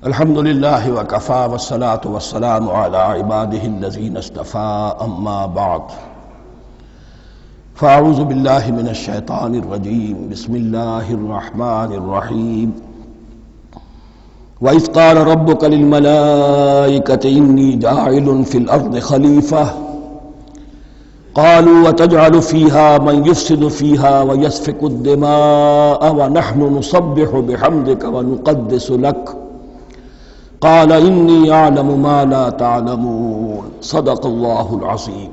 الحمد للہ وکفی والصلاة والسلام علی عباده الذین اصطفى اما بعد فاعوذ باللہ من الشیطان الرجیم بسم اللہ الرحمن الرحیم وَإِذْ قَالَ رَبُّكَ لِلْمَلَائِكَةِ إِنِّي جَاعِلٌ فِي الْأَرْضِ خَلِيفَةً قالوا وتجعل فيها من يفسد فيها ويسفك الدماء ونحن نسبح بحمدك ونقدس لك قال إني أعلم ما لا تعلمون صدق الله العظيم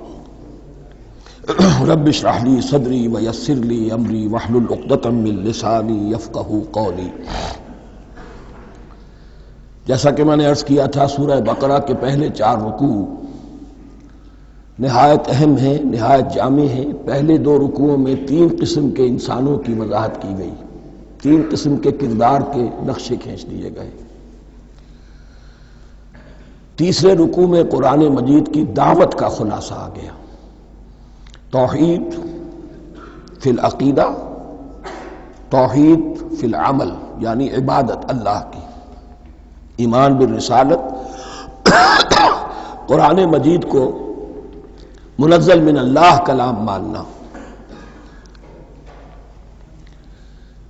رب اشرح لي صدري ويسر لي أمري واحلل عقدة من لساني يفقهوا قولي۔ جیسا کہ میں نے عرض کیا تھا، سورہ بقرہ کے پہلے 4 رکوع نہایت اہم ہیں، نہایت جامع ہیں۔ پہلے 2 رکوعوں میں 3 قسم کے انسانوں کی وضاحت کی گئی، 3 قسم کے کردار کے نقشے کھینچ دیے گئے۔ تیسرے رکوع میں قرآن مجید کی دعوت کا خلاصہ آ گیا، توحید فی العقیدہ، توحید فی العمل، یعنی عبادت اللہ کی، ایمان بالرسالت، قرآن مجید کو منزل من اللہ کلام ماننا۔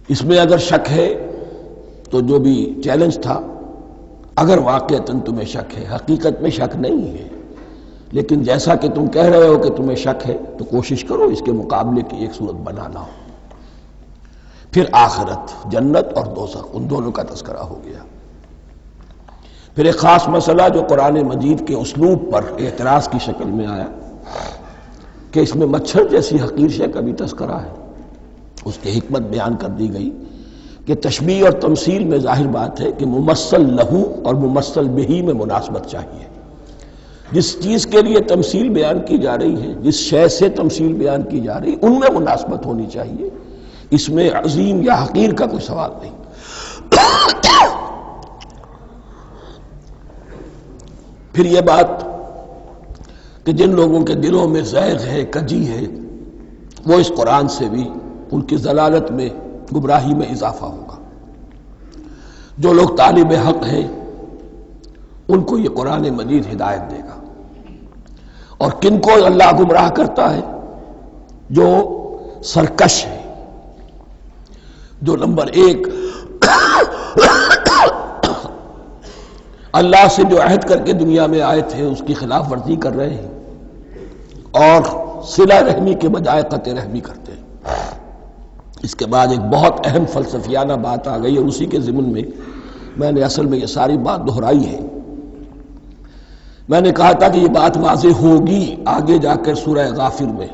اس میں اگر شک ہے تو جو بھی چیلنج تھا، اگر واقعتاً تمہیں شک ہے، حقیقت میں شک نہیں ہے، لیکن جیسا کہ تم کہہ رہے ہو کہ تمہیں شک ہے تو کوشش کرو اس کے مقابلے کی ایک صورت بنانا ہو۔ پھر آخرت، جنت اور دوزخ، ان دونوں کا تذکرہ ہو گیا۔ پھر ایک خاص مسئلہ جو قرآن مجید کے اسلوب پر اعتراض کی شکل میں آیا کہ اس میں مچھر جیسی حقیر شے کا بھی تذکرہ ہے، اس کی حکمت بیان کر دی گئی کہ تشبیہ اور تمثیل میں ظاہر بات ہے کہ ممثل لہو اور ممثل بہی میں مناسبت چاہیے۔ جس چیز کے لیے تمثیل بیان کی جا رہی ہے، جس شے سے تمثیل بیان کی جا رہی ہے، ان میں مناسبت ہونی چاہیے، اس میں عظیم یا حقیر کا کوئی سوال نہیں۔ پھر یہ بات کہ جن لوگوں کے دلوں میں زیغ ہے، کجی ہے، وہ اس قرآن سے بھی ان کی ضلالت میں، گمراہی میں اضافہ ہوگا۔ جو لوگ طالب حق ہیں ان کو یہ قرآن مجید ہدایت دے گا۔ اور کن کو اللہ گمراہ کرتا ہے؟ جو سرکش ہے، جو نمبر 1 اللہ سے جو عہد کر کے دنیا میں آئے تھے اس کی خلاف ورزی کر رہے ہیں اور صلہ رحمی کے بجائے قطع رحمی کرتے ہیں۔ اس کے بعد ایک بہت اہم فلسفیانہ بات آ گئی، اور اسی کے ضمن میں میں نے اصل میں یہ ساری بات دہرائی ہے۔ میں نے کہا تھا کہ یہ بات واضح ہوگی آگے جا کر سورہ غافر میں۔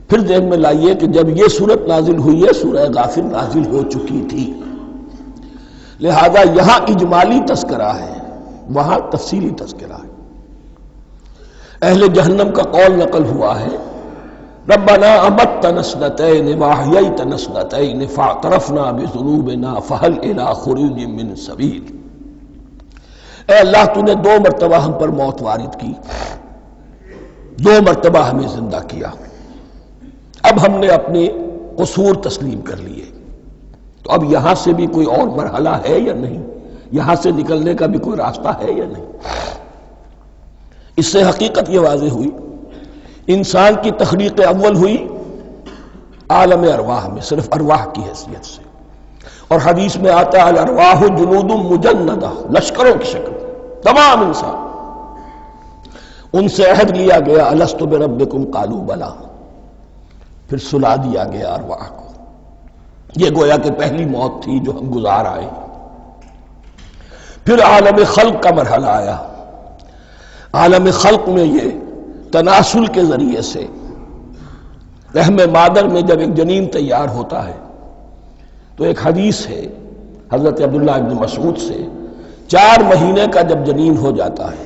پھر ذہن میں لائیے کہ جب یہ صورت نازل ہوئی ہے، سورہ غافر نازل ہو چکی تھی، لہذا یہاں اجمالی تذکرہ ہے، وہاں تفصیلی تذکرہ ہے۔ اہل جہنم کا قول نقل ہوا ہے، ربنا امتنا اثنتین واحییتنا اثنتین فاعترفنا بذنوبنا فہل الی خروج من سبیل۔ اے اللہ، تو نے 2 مرتبہ ہم پر موت وارد کی، 2 مرتبہ ہمیں زندہ کیا، اب ہم نے اپنے قصور تسلیم کر لیے، تو اب یہاں سے بھی کوئی اور مرحلہ ہے یا نہیں؟ یہاں سے نکلنے کا بھی کوئی راستہ ہے یا نہیں؟ اس سے حقیقت یہ واضح ہوئی، انسان کی تخلیق اول ہوئی عالم ارواح میں، صرف ارواح کی حیثیت سے، اور حدیث میں آتا ہے الارواح جنود مجندہ، لشکروں کی شکل، تمام انسان۔ ان سے عہد لیا گیا الست بربکم قالوا بلی، پھر سلا دیا گیا ارواح کو۔ یہ گویا کہ پہلی موت تھی جو ہم گزار آئے۔ پھر عالم خلق کا مرحلہ آیا۔ عالم خلق میں یہ تناسل کے ذریعے سے رحم مادر میں جب ایک جنین تیار ہوتا ہے تو ایک حدیث ہے حضرت عبداللہ ابن مسعود سے، 4 مہینے کا جب جنین ہو جاتا ہے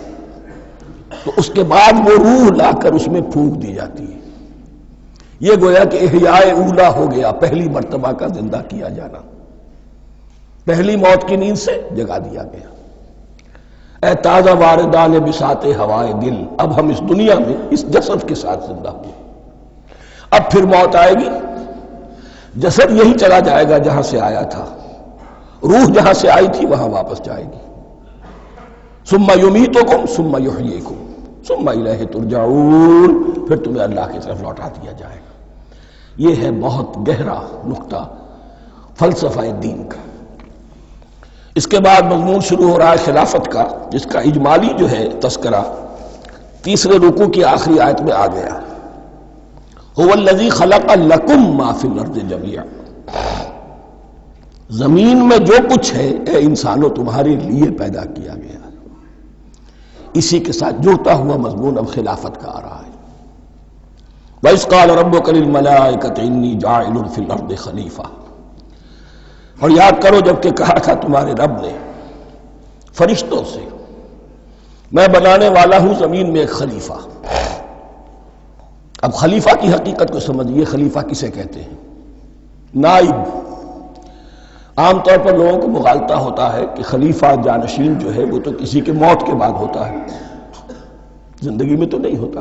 تو اس کے بعد وہ روح لا کر اس میں پھونک دی جاتی ہے۔ یہ گویا کہ احیاء اولا ہو گیا، پہلی مرتبہ کا زندہ کیا جانا، پہلی موت کی نیند سے جگا دیا گیا۔ اے تازہ واردان بساط ہوائے دل، اب ہم اس دنیا میں اس جسد کے ساتھ زندہ ہوئے، اب پھر موت آئے گی، جسد یہی چلا جائے گا جہاں سے آیا تھا، روح جہاں سے آئی تھی وہاں واپس جائے گی. ثم یمیتکم ثم یحییکم ثم الیہ ترجعون، پھر تمہیں اللہ کی طرف لوٹا دیا جائے گا. یہ ہے بہت گہرا نقطہ فلسفہ دین کا. اس کے بعد مضمون شروع ہو رہا ہے خلافت کا، جس کا اجمالی جو ہے تذکرہ تیسرے رکوع کی آخری آیت میں آ گیا. هو الذی خلق لکم ما فی الارض جمیعا، زمین میں جو کچھ ہے اے انسانوں تمہارے لیے پیدا کیا گیا. اسی کے ساتھ جڑتا ہوا مضمون اب خلافت کا آ رہا ہے. وَإِذْ قَالَ رَبُّكَ لِلْمَلَائِكَةِ إِنِّي جَاعِلٌ فِي الْأَرْضِ خَلِيفَةً، اور یاد کرو جب کہ کہا تھا تمہارے رب نے فرشتوں سے میں بنانے والا ہوں زمین میں ایک خلیفہ. اب خلیفہ کی حقیقت کو سمجھیے. خلیفہ کسے کہتے ہیں؟ نائب. عام طور پر لوگوں کو مغالطہ ہوتا ہے کہ خلیفہ جانشین جو ہے وہ تو کسی کے موت کے بعد ہوتا ہے، زندگی میں تو نہیں ہوتا.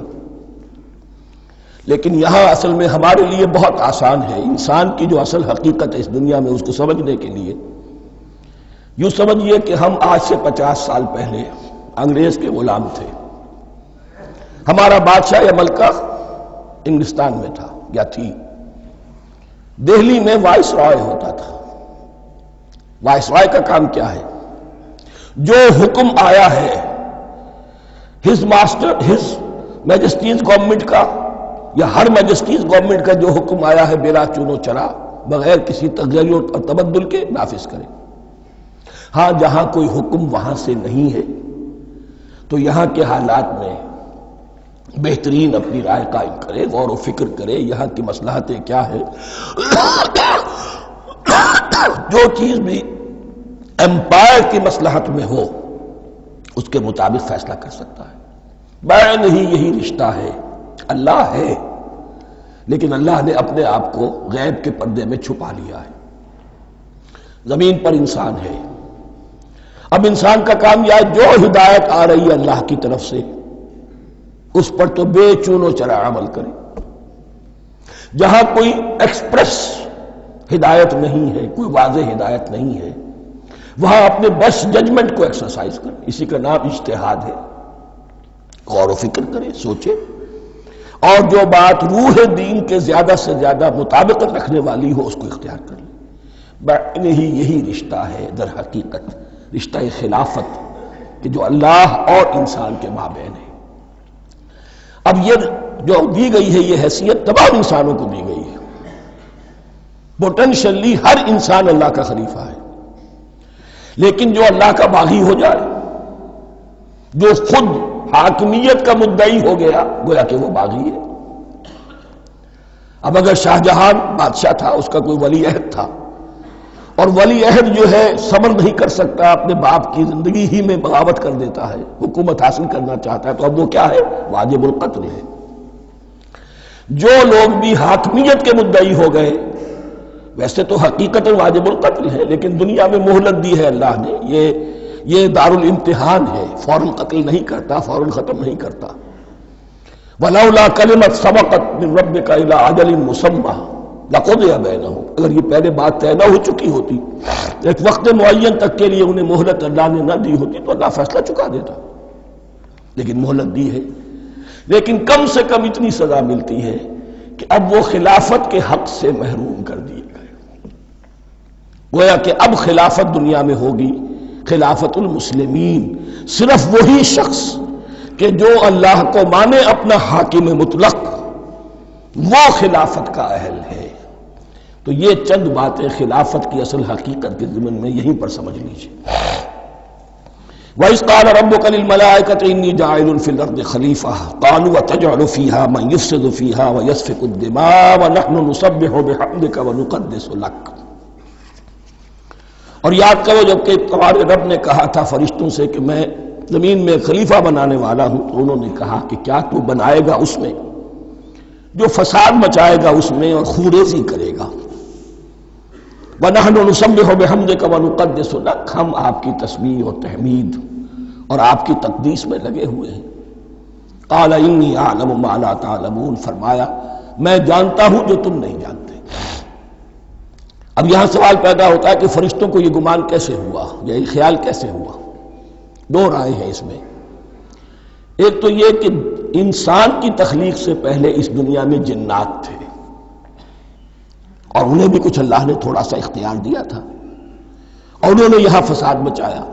لیکن یہاں اصل میں ہمارے لیے بہت آسان ہے. انسان کی جو اصل حقیقت ہے اس دنیا میں، اس کو سمجھنے کے لیے یوں سمجھیے کہ ہم آج سے 50 سال پہلے انگریز کے غلام تھے. ہمارا بادشاہ یا ملکہ انگلستان میں تھا یا تھی. دہلی میں وائس رائے ہوتا تھا. وائس رائے کا کام کیا ہے؟ جو حکم آیا ہے ہز میجسٹیز گورنمنٹ کا یا ہر میجسٹیز گورنمنٹ کا جو حکم آیا ہے بلا چون و چرا، بغیر کسی تغیر اور تبدل کے نافذ کرے. ہاں جہاں کوئی حکم وہاں سے نہیں ہے تو یہاں کے حالات میں بہترین اپنی رائے قائم کرے، غور و فکر کرے یہاں کی مصلحتیں کیا ہے. جو چیز بھی امپائر کی مصلحت میں ہو اس کے مطابق فیصلہ کر سکتا ہے. بین ہی یہی رشتہ ہے. اللہ ہے لیکن اللہ نے اپنے آپ کو غیب کے پردے میں چھپا لیا ہے. زمین پر انسان ہے. اب انسان کا کام یہ ہے جو ہدایت آ رہی ہے اللہ کی طرف سے اس پر تو بے چون و چرا عمل کرے. جہاں کوئی ایکسپریس ہدایت نہیں ہے، کوئی واضح ہدایت نہیں ہے، وہاں اپنے بس ججمنٹ کو ایکسرسائز کرے. اسی کا نام اجتہاد ہے. غور و فکر کرے، سوچے، اور جو بات روح دین کے زیادہ سے زیادہ مطابقت رکھنے والی ہو اس کو اختیار کر لے. بین ہی یہی رشتہ ہے در حقیقت رشتہ خلافت کہ جو اللہ اور انسان کے مابین ہے. اب یہ جو دی گئی ہے یہ حیثیت تمام انسانوں کو دی گئی ہے. پوٹینشلی ہر انسان اللہ کا خلیفہ ہے. لیکن جو اللہ کا باغی ہو جائے، جو خود حاکمیت کا مدعی ہو گیا، گویا کہ وہ باغی ہے. اب اگر شاہ جہان بادشاہ تھا، اس کا کوئی ولی عہد تھا، اور ولی عہد جو ہے صبر نہیں کر سکتا، اپنے باپ کی زندگی ہی میں بغاوت کر دیتا ہے، حکومت حاصل کرنا چاہتا ہے، تو اب وہ کیا ہے؟ واجب القتل ہے. جو لوگ بھی حاکمیت کے مدعی ہو گئے ویسے تو حقیقت واجب القتل ہے، لیکن دنیا میں مہلت دی ہے اللہ نے. یہ دار الامتحان ہے. فوراً قتل نہیں کرتا، فوراً ختم نہیں کرتا. وَلَوْلَا كَلِمَةٌ سَبَقَتْ مِنْ رَبِّكَ إِلَىٰ أَجَلٍ مُّسَمًّى لَقُضِيَ بَيْنَهُمْ، اگر یہ پہلے بات طے نہ ہو چکی ہوتی، ایک وقت معین تک کے لیے انہیں مہلت اللہ نے نہ دی ہوتی تو اللہ فیصلہ چکا دیتا. لیکن مہلت دی ہے. لیکن کم سے کم اتنی سزا ملتی ہے کہ اب وہ خلافت کے حق سے محروم کر دیے گئے. گویا کہ اب خلافت دنیا میں ہوگی خلافت المسلمین. صرف وہی شخص کہ جو اللہ کو مانے اپنا حاکم مطلق، وہ خلافت کا اہل ہے. تو یہ چند باتیں خلافت کی اصل حقیقت کے ضمن میں یہیں پر سمجھ لیجیے. وَإِذْ قَالَ رَبُّكَ لِلْمَلَائِكَةِ إِنِّي جَاعِلٌ فِي الْأَرْضِ خَلِيفَةً قَالُوا أَتَجْعَلُ فِيهَا مَن يُفْسِدُ فِيهَا وَيَسْفِكُ الدِّمَاءَ وَنَحْنُ نُسَبِّحُ بِحَمْدِكَ وَنُقَدِّسُ لَكَ. اور یاد کرو جب کہ تمہارے رب نے کہا تھا فرشتوں سے کہ میں زمین میں خلیفہ بنانے والا ہوں، تو انہوں نے کہا کہ کیا تو بنائے گا اس میں جو فساد مچائے گا اس میں اور خوریزی کرے گا. وَنَحْنُ نُسَبِّحُ بِحَمْدِكَ وَنُقَدِّسُ لَكَ، ہم آپ کی تسبیح اور تحمید اور آپ کی تقدیس میں لگے ہوئے ہیں. قَالَ إِنِّي أَعْلَمُ مَا لَا تَعْلَمُونَ، فرمایا میں جانتا ہوں جو تم نہیں جانتے. اب یہاں سوال پیدا ہوتا ہے کہ فرشتوں کو یہ گمان کیسے ہوا یا یہ خیال کیسے ہوا؟ دو رائے ہیں اس میں۔ ایک تو یہ کہ انسان کی تخلیق سے پہلے اس دنیا میں جنات تھے اور انہیں بھی کچھ اللہ نے تھوڑا سا اختیار دیا تھا اور انہوں نے یہاں فساد مچایا۔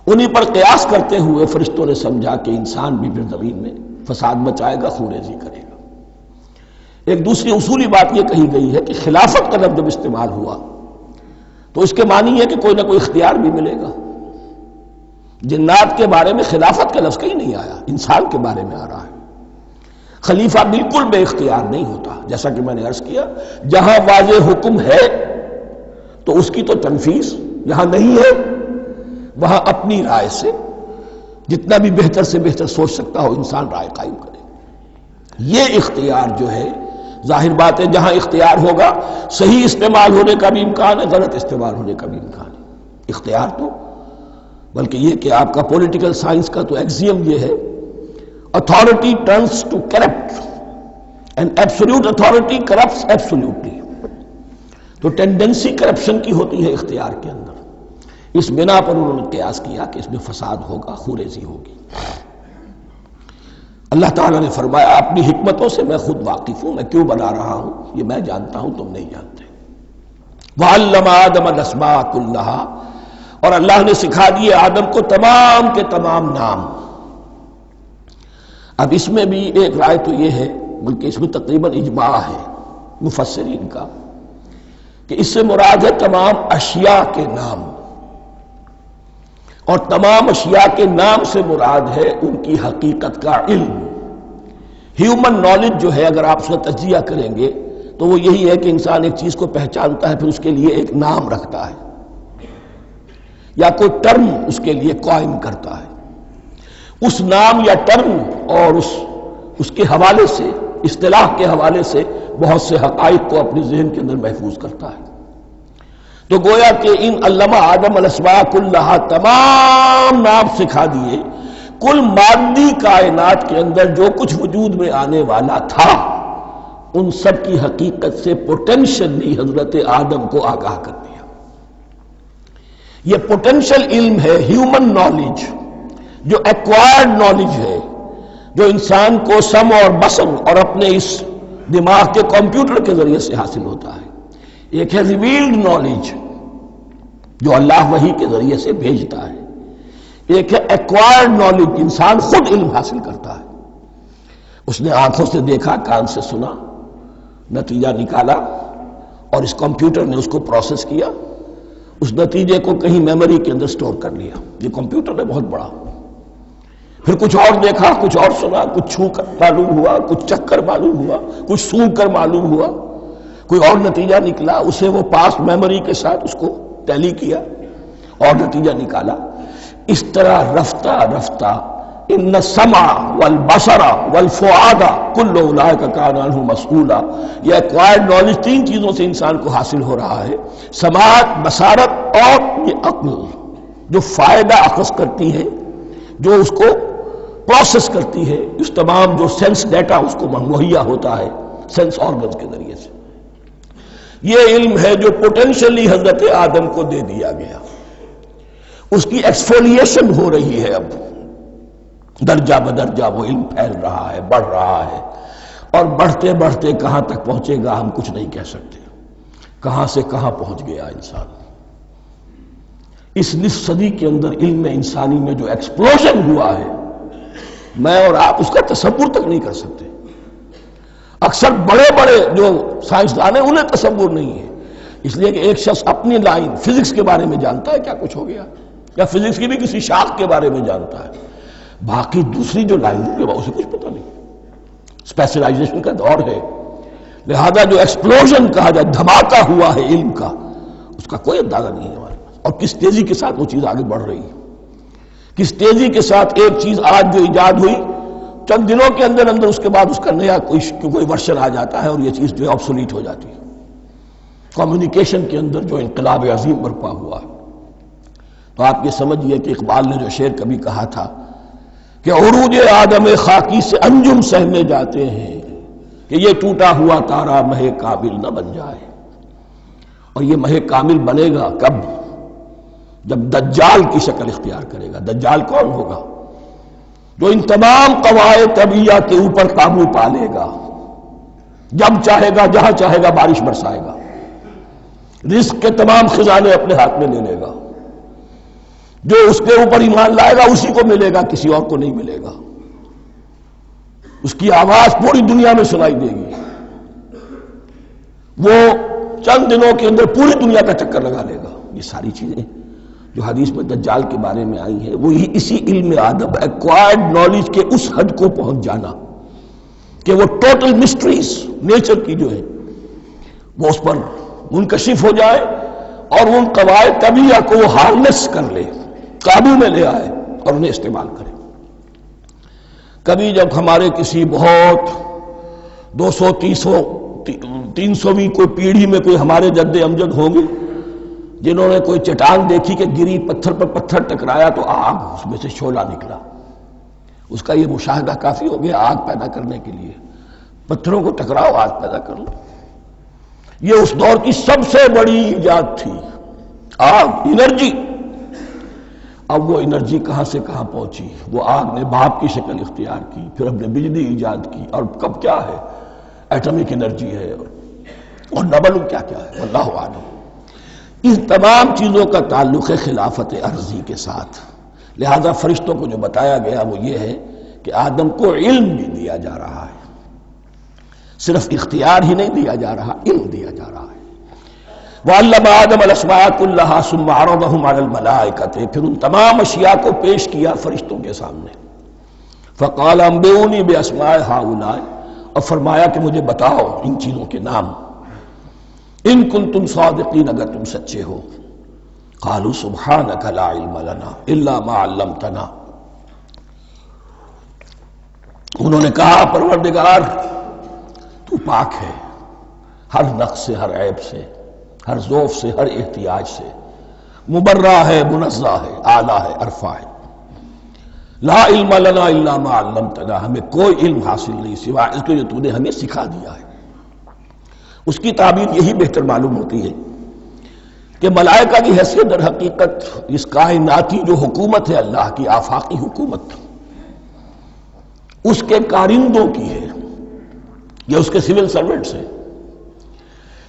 انہی پر قیاس کرتے ہوئے فرشتوں نے سمجھا کہ انسان بھی پھر زمین میں فساد مچائے گا، خونریزی کرے گا۔ ایک دوسری اصولی بات یہ کہی گئی ہے کہ خلافت کا لفظ جب استعمال ہوا تو اس کے معنی ہے کہ کوئی نہ کوئی اختیار بھی ملے گا۔ جنات کے بارے میں خلافت کا لفظ کہیں نہیں آیا، انسان کے بارے میں آ رہا ہے۔ خلیفہ بالکل بے اختیار نہیں ہوتا، جیسا کہ میں نے عرض کیا، جہاں واضح حکم ہے تو اس کی تو تنفیذ، جہاں نہیں ہے وہاں اپنی رائے سے جتنا بھی بہتر سے بہتر سوچ سکتا ہو انسان رائے قائم کرے۔ یہ اختیار جو ہے، ظاہر بات ہے جہاں اختیار ہوگا صحیح استعمال ہونے کا بھی امکان ہے، غلط استعمال ہونے کا بھی امکان ہے۔ اختیار تو بلکہ یہ کہ آپ کا پولیٹیکل سائنس کا تو ایکسیم یہ ہے، authority turns to corrupt and absolute authority corrupts absolutely۔ تو ٹینڈنسی کرپشن کی ہوتی ہے اختیار کے اندر۔ اس بنا پر انہوں نے قیاس کیا کہ اس میں فساد ہوگا، خونریزی ہوگی۔ اللہ تعالیٰ نے فرمایا اپنی حکمتوں سے میں خود واقف ہوں، میں کیوں بنا رہا ہوں یہ میں جانتا ہوں، تم نہیں جانتے۔ وَعَلَّمَ آدَمَ الْأَسْمَاءَ كُلَّهَا، اور اللہ نے سکھا دیے آدم کو تمام کے تمام نام۔ اب اس میں بھی ایک رائے تو یہ ہے، بلکہ اس میں تقریباً اجماع ہے مفسرین کا، کہ اس سے مراد ہے تمام اشیاء کے نام، اور تمام اشیاء کے نام سے مراد ہے ان کی حقیقت کا علم۔ ہیومن نالج جو ہے، اگر آپ اس کا تجزیہ کریں گے تو وہ یہی ہے کہ انسان ایک چیز کو پہچانتا ہے، پھر اس کے لیے ایک نام رکھتا ہے یا کوئی ٹرم اس کے لیے قائم کرتا ہے۔ اس نام یا ٹرم اور اس کے حوالے سے، اصطلاح کے حوالے سے بہت سے حقائق کو اپنے ذہن کے اندر محفوظ کرتا ہے۔ تو گویا کہ ان علمہ آدم الاسماء کلہا، تمام نام سکھا دیے کل مادی کائنات کے اندر جو کچھ وجود میں آنے والا تھا، ان سب کی حقیقت سے پوٹینشلی حضرت آدم کو آگاہ کر دیا۔ یہ پوٹینشل علم ہے، ہیومن نالج، جو ایکوائرڈ نالج ہے، جو انسان کو سم اور بسم اور اپنے اس دماغ کے کمپیوٹر کے ذریعے سے حاصل ہوتا ہے۔ ایک ہے ریویلڈ نالج جو اللہ وحی کے ذریعے سے بھیجتا ہے، ایک ہے ایکوائرڈ نالج، انسان خود علم حاصل کرتا ہے۔ اس نے آنکھوں سے دیکھا، کان سے سنا، نتیجہ نکالا، اور اس کمپیوٹر نے اس کو پروسیس کیا، اس نتیجے کو کہیں میموری کے اندر سٹور کر لیا۔ یہ کمپیوٹر ہے بہت بڑا۔ پھر کچھ اور دیکھا، کچھ اور سنا، کچھ چھو کر معلوم ہوا، کچھ چکھ کر معلوم ہوا، کچھ سونگھ کر معلوم ہوا، کوئی اور نتیجہ نکلا، اسے وہ پاس میموری کے ساتھ اس کو ٹیلی کیا اور نتیجہ نکالا۔ اس طرح رفتہ رفتہ ان السمع والبصر والفؤاد کل اولئک کان عنہ مسئولا، یہ ایکوائرڈ نالج تین چیزوں سے انسان کو حاصل ہو رہا ہے، سماعت، بصارت اور یہ عقل، جو فائدہ اخذ کرتی ہے، جو اس کو پروسیس کرتی ہے، اس تمام جو سینس ڈیٹا اس کو مہیا ہوتا ہے سینس آرگنز کے ذریعے سے۔ یہ علم ہے جو پوٹینشلی حضرت آدم کو دے دیا گیا۔ اس کی ایکسفولیشن ہو رہی ہے، اب درجہ بدرجہ وہ علم پھیل رہا ہے، بڑھ رہا ہے، اور بڑھتے بڑھتے کہاں تک پہنچے گا ہم کچھ نہیں کہہ سکتے۔ کہاں سے کہاں پہنچ گیا انسان۔ اس نصف صدی کے اندر علم انسانی میں جو ایکسپلوژن ہوا ہے، میں اور آپ اس کا تصور تک نہیں کر سکتے۔ اکثر بڑے بڑے جو سائنسدان ہیں انہیں تصور نہیں ہے، اس لیے کہ ایک شخص اپنی لائن فزکس کے بارے میں جانتا ہے کیا کچھ ہو گیا، یا فزکس کی بھی کسی شاخ کے بارے میں جانتا ہے، باقی دوسری جو لائن ہے اسے کچھ پتہ نہیں۔ اسپیشلائزیشن کا دور ہے، لہذا جو ایکسپلوژن کہا جائے، دھماکہ ہوا ہے علم کا، اس کا کوئی اندازہ نہیں ہے ہمارے پاس، اور کس تیزی کے ساتھ وہ چیز آگے بڑھ رہی ہے، کس تیزی کے ساتھ ایک چیز آج جو ایجاد ہوئی چند دنوں کے اندر اندر اس کے بعد اس کا نیا کوئی ورشن آ جاتا ہے اور یہ چیز جو ہے آبسولیٹ ہو جاتی ہے۔ کمیونیکیشن کے اندر جو انقلاب عظیم برپا ہوا ہے، تو آپ یہ سمجھیے کہ اقبال نے جو شعر کبھی کہا تھا کہ عروج آدم خاکی سے انجم سہمے جاتے ہیں کہ یہ ٹوٹا ہوا تارا مہ کابل نہ بن جائے۔ اور یہ مہ کامل بنے گا کب؟ جب دجال کی شکل اختیار کرے گا۔ دجال کون ہوگا؟ جو ان تمام قواعد طبیعہ کے اوپر قابو پا لے گا، جب چاہے گا جہاں چاہے گا بارش برسائے گا، رزق کے تمام خزانے اپنے ہاتھ میں لے لے گا، جو اس کے اوپر ایمان لائے گا اسی کو ملے گا، کسی اور کو نہیں ملے گا، اس کی آواز پوری دنیا میں سنائی دے گی، وہ چند دنوں کے اندر پوری دنیا کا چکر لگا لے گا۔ یہ ساری چیزیں جو حدیث میں دجال کے بارے میں آئی ہیں وہ اسی علم آدم ایکوائرڈ نالج کے اس حد کو پہنچ جانا کہ وہ ٹوٹل مسٹریز نیچر کی جو ہے وہ اس پر منکشف ہو جائے اور ان قواعد طبیعہ کو وہ ہارنس کر لے، قابو میں لے آئے اور انہیں استعمال کرے۔ کبھی جب ہمارے کسی بہت 200-300ویں کوئی پیڑھی میں کوئی ہمارے جد امجد ہوں گے جنہوں نے کوئی چٹان دیکھی کہ گری، پتھر پر پتھر ٹکرایا تو آگ اس میں سے شعلہ نکلا، اس کا یہ مشاہدہ کافی ہو گیا آگ پیدا کرنے کے لیے۔ پتھروں کو ٹکراؤ آگ پیدا کر لو، یہ اس دور کی سب سے بڑی ایجاد تھی، آگ، انرجی۔ اب وہ انرجی کہاں سے کہاں پہنچی؟ وہ آگ نے بھاپ کی شکل اختیار کی، پھر ہم نے بجلی ایجاد کی، اور کب کیا ہے ایٹمک انرجی ہے اور نبل کیا کیا ہے، اللہ اعلم۔ ان تمام چیزوں کا تعلق ہے خلافت ارضی کے ساتھ، لہذا فرشتوں کو جو بتایا گیا وہ یہ ہے کہ آدم کو علم بھی دیا جا رہا ہے، صرف اختیار ہی نہیں دیا جا رہا، علم دیا جا رہا ہے۔ وَعَلَّمَ آدَمَ الْأَسْمَاءَ كُلَّهَا ثُمَّ عَرَضَهُمْ عَلَى الْمَلَائِكَةِ، پھر ان تمام اشیاء کو پیش کیا فرشتوں کے سامنے۔ فَقَالَ أَنبِئُونِي بِأَسْمَاءِ هَؤُلَاءِ، اور فرمایا کہ مجھے بتاؤ ان چیزوں کے نام، ان کنتم صادقین، اگر تم سچے ہو۔ قالوا سبحانک لا علم لنا الا ما علمتنا، انہوں نے کہا پروردگار تو پاک ہے ہر نقص سے، ہر عیب سے، ہر ذوف سے، ہر احتیاج سے، مبرہ ہے، منزہ ہے، اعلیٰ ہے، ارفع ہے۔ لا علم لنا الا ما علمتنا، ہمیں کوئی علم حاصل نہیں سوائے اس کے جو تو نے ہمیں سکھا دیا ہے۔ اس کی تعبیر یہی بہتر معلوم ہوتی ہے کہ ملائکہ کی حیثیت در حقیقت اس کائناتی جو حکومت ہے اللہ کی، آفاقی حکومت، اس کے کارندوں کی ہے، یا اس کے سول سرونٹس ہیں،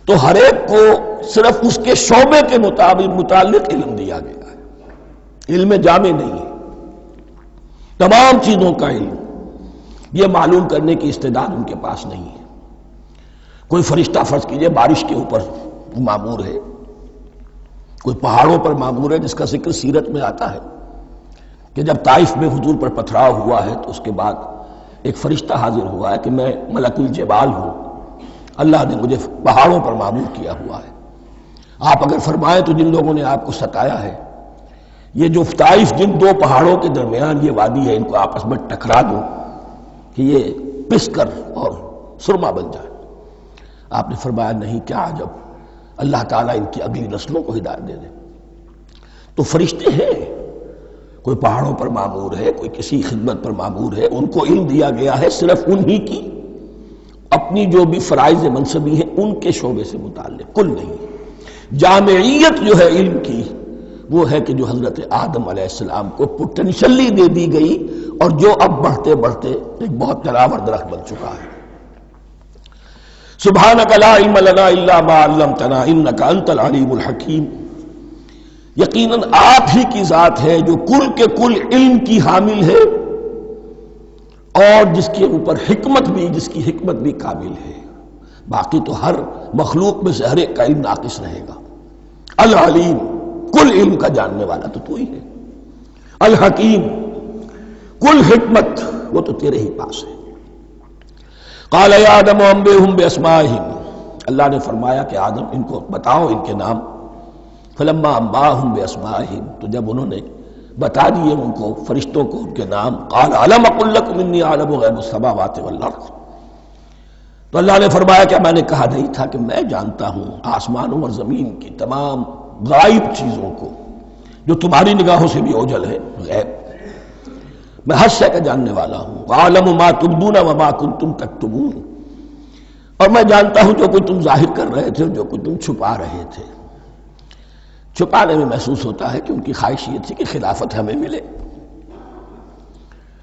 تو ہر ایک کو صرف اس کے شعبے کے متعلق علم دیا گیا ہے، علم جامع نہیں ہے، تمام چیزوں کا علم یہ معلوم کرنے کی استعداد ان کے پاس نہیں ہے۔ کوئی فرشتہ فرض کیجئے بارش کے اوپر مامور ہے، کوئی پہاڑوں پر مامور ہے، جس کا ذکر سیرت میں آتا ہے کہ جب طائف میں حضور پر پتھراؤ ہوا ہے تو اس کے بعد ایک فرشتہ حاضر ہوا ہے کہ میں ملک الجبال ہوں، اللہ نے مجھے پہاڑوں پر مامور کیا ہوا ہے، آپ اگر فرمائیں تو جن لوگوں نے آپ کو ستایا ہے، یہ جو طائف جن دو پہاڑوں کے درمیان یہ وادی ہے، ان کو آپس میں ٹکرا دو کہ یہ پس کر اور سرما بن جائے۔ آپ نے فرمایا نہیں، کیا عجب، اللہ تعالیٰ ان کی اگلی نسلوں کو ہدایت دے دے۔ تو فرشتے ہیں، کوئی پہاڑوں پر مامور ہے، کوئی کسی خدمت پر مامور ہے، ان کو علم دیا گیا ہے صرف انہی کی اپنی جو بھی فرائض منصبی ہیں ان کے شعبے سے متعلق، کل نہیں۔ جامعیت جو ہے علم کی وہ ہے کہ جو حضرت آدم علیہ السلام کو پوٹینشلی دے دی گئی اور جو اب بڑھتے بڑھتے ایک بہت تراور درخت بن چکا ہے۔ سبحانک لا علم لنا الا ما علمتنا انک انت العلیم الحکیم، یقیناً آپ ہی کی ذات ہے جو کل کے کل علم کی حامل ہے اور جس کے اوپر حکمت بھی، جس کی حکمت بھی کامل ہے، باقی تو ہر مخلوق میں سے ہر ایک کا علم ناقص رہے گا۔ العلیم، کل علم کا جاننے والا تو ہی ہے، الحکیم، کل حکمت وہ تو تیرے ہی پاس ہے۔ قال یا آدم انبئہم باسمائہم، اللہ نے فرمایا کہ آدم ان کو بتاؤ ان کے نام۔ فلما انباہم باسمائہم، تو جب انہوں نے بتا دیے ان کو، فرشتوں کو، ان کے نام، قال الم اقل لکم انی اعلم غیب السماوات والارض، تو اللہ نے فرمایا کہ میں نے کہا نہیں تھا کہ میں جانتا ہوں آسمانوں اور زمین کی تمام غائب چیزوں کو جو تمہاری نگاہوں سے بھی اوجھل ہے، غیب، میں ہر شے کا جاننے والا ہوں۔ وَأَعْلَمُ مَا تُبْدُونَ وَمَا كُنْتُمْ تَكْتُمُونَ، اور میں جانتا ہوں جو کچھ تم ظاہر کر رہے تھے اور جو کچھ تم چھپا رہے تھے۔ چھپانے میں محسوس ہوتا ہے کہ ان کی خواہش یہ تھی کہ خلافت ہمیں ملے.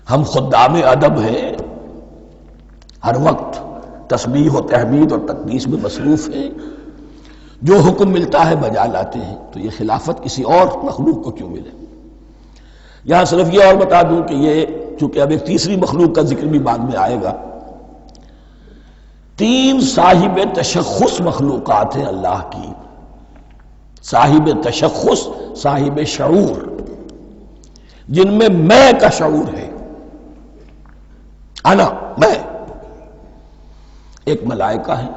ہم خدام ادب ہیں، ہر وقت تسبیح و تحمید اور تقدیس میں مصروف ہیں، جو حکم ملتا ہے بجا لاتے ہیں، تو یہ خلافت کسی اور مخلوق کو کیوں ملے؟ یہاں صرف یہ اور بتا دوں کہ یہ چونکہ اب ایک تیسری مخلوق کا ذکر بھی بعد میں آئے گا، 3 صاحب تشخص مخلوقات ہیں اللہ کی، صاحب تشخص، صاحب شعور، جن میں میں کا شعور ہے، انا، میں. ایک ملائکہ ہے،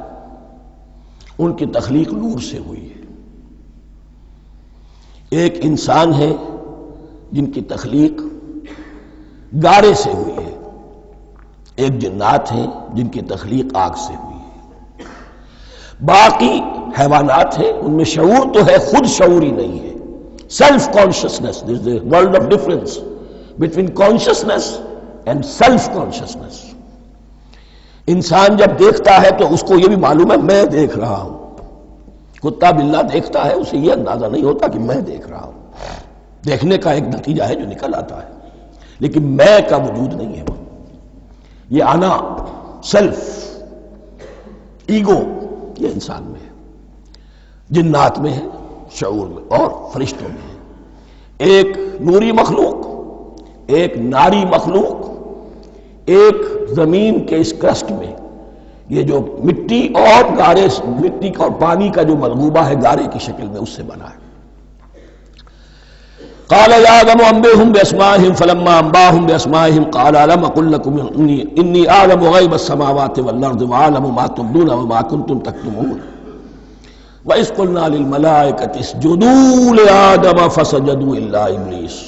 ان کی تخلیق نور سے ہوئی ہے. ایک انسان ہے جن کی تخلیق گارے سے ہوئی ہے. ایک جنات ہیں جن کی تخلیق آگ سے ہوئی ہے. باقی حیوانات ہیں، ان میں شعور تو ہے، خود شعور ہی نہیں ہے. Self consciousness, there is a world of difference between consciousness and self consciousness. انسان جب دیکھتا ہے تو اس کو یہ بھی معلوم ہے میں دیکھ رہا ہوں. کتا بلہ دیکھتا ہے، اسے یہ اندازہ نہیں ہوتا کہ میں دیکھ رہا ہوں. دیکھنے کا ایک نتیجہ ہے جو نکل آتا ہے، لیکن میں کا وجود نہیں ہے. یہ انا، سیلف، ایگو، یہ انسان میں ہے، جنات میں ہے، شعور میں اور فرشتوں میں ہے. ایک نوری مخلوق، ایک ناری مخلوق، ایک زمین کے اس کرسٹ میں، یہ جو مٹی اور گارے، مٹی اور پانی کا جو ملغوبہ ہے گارے کی شکل میں، اس سے بنا ہے. قال يا آدم انبئهم بأسمائهم فلما انبأهم بأسمائهم قال ألم أقل لكم إني أعلم غيب السماوات والأرض وأعلم ما تبدون وما كنتم تكتمون وإذ قلنا للملائكة اسجدوا لآدم فسجدوا إلا إبليس.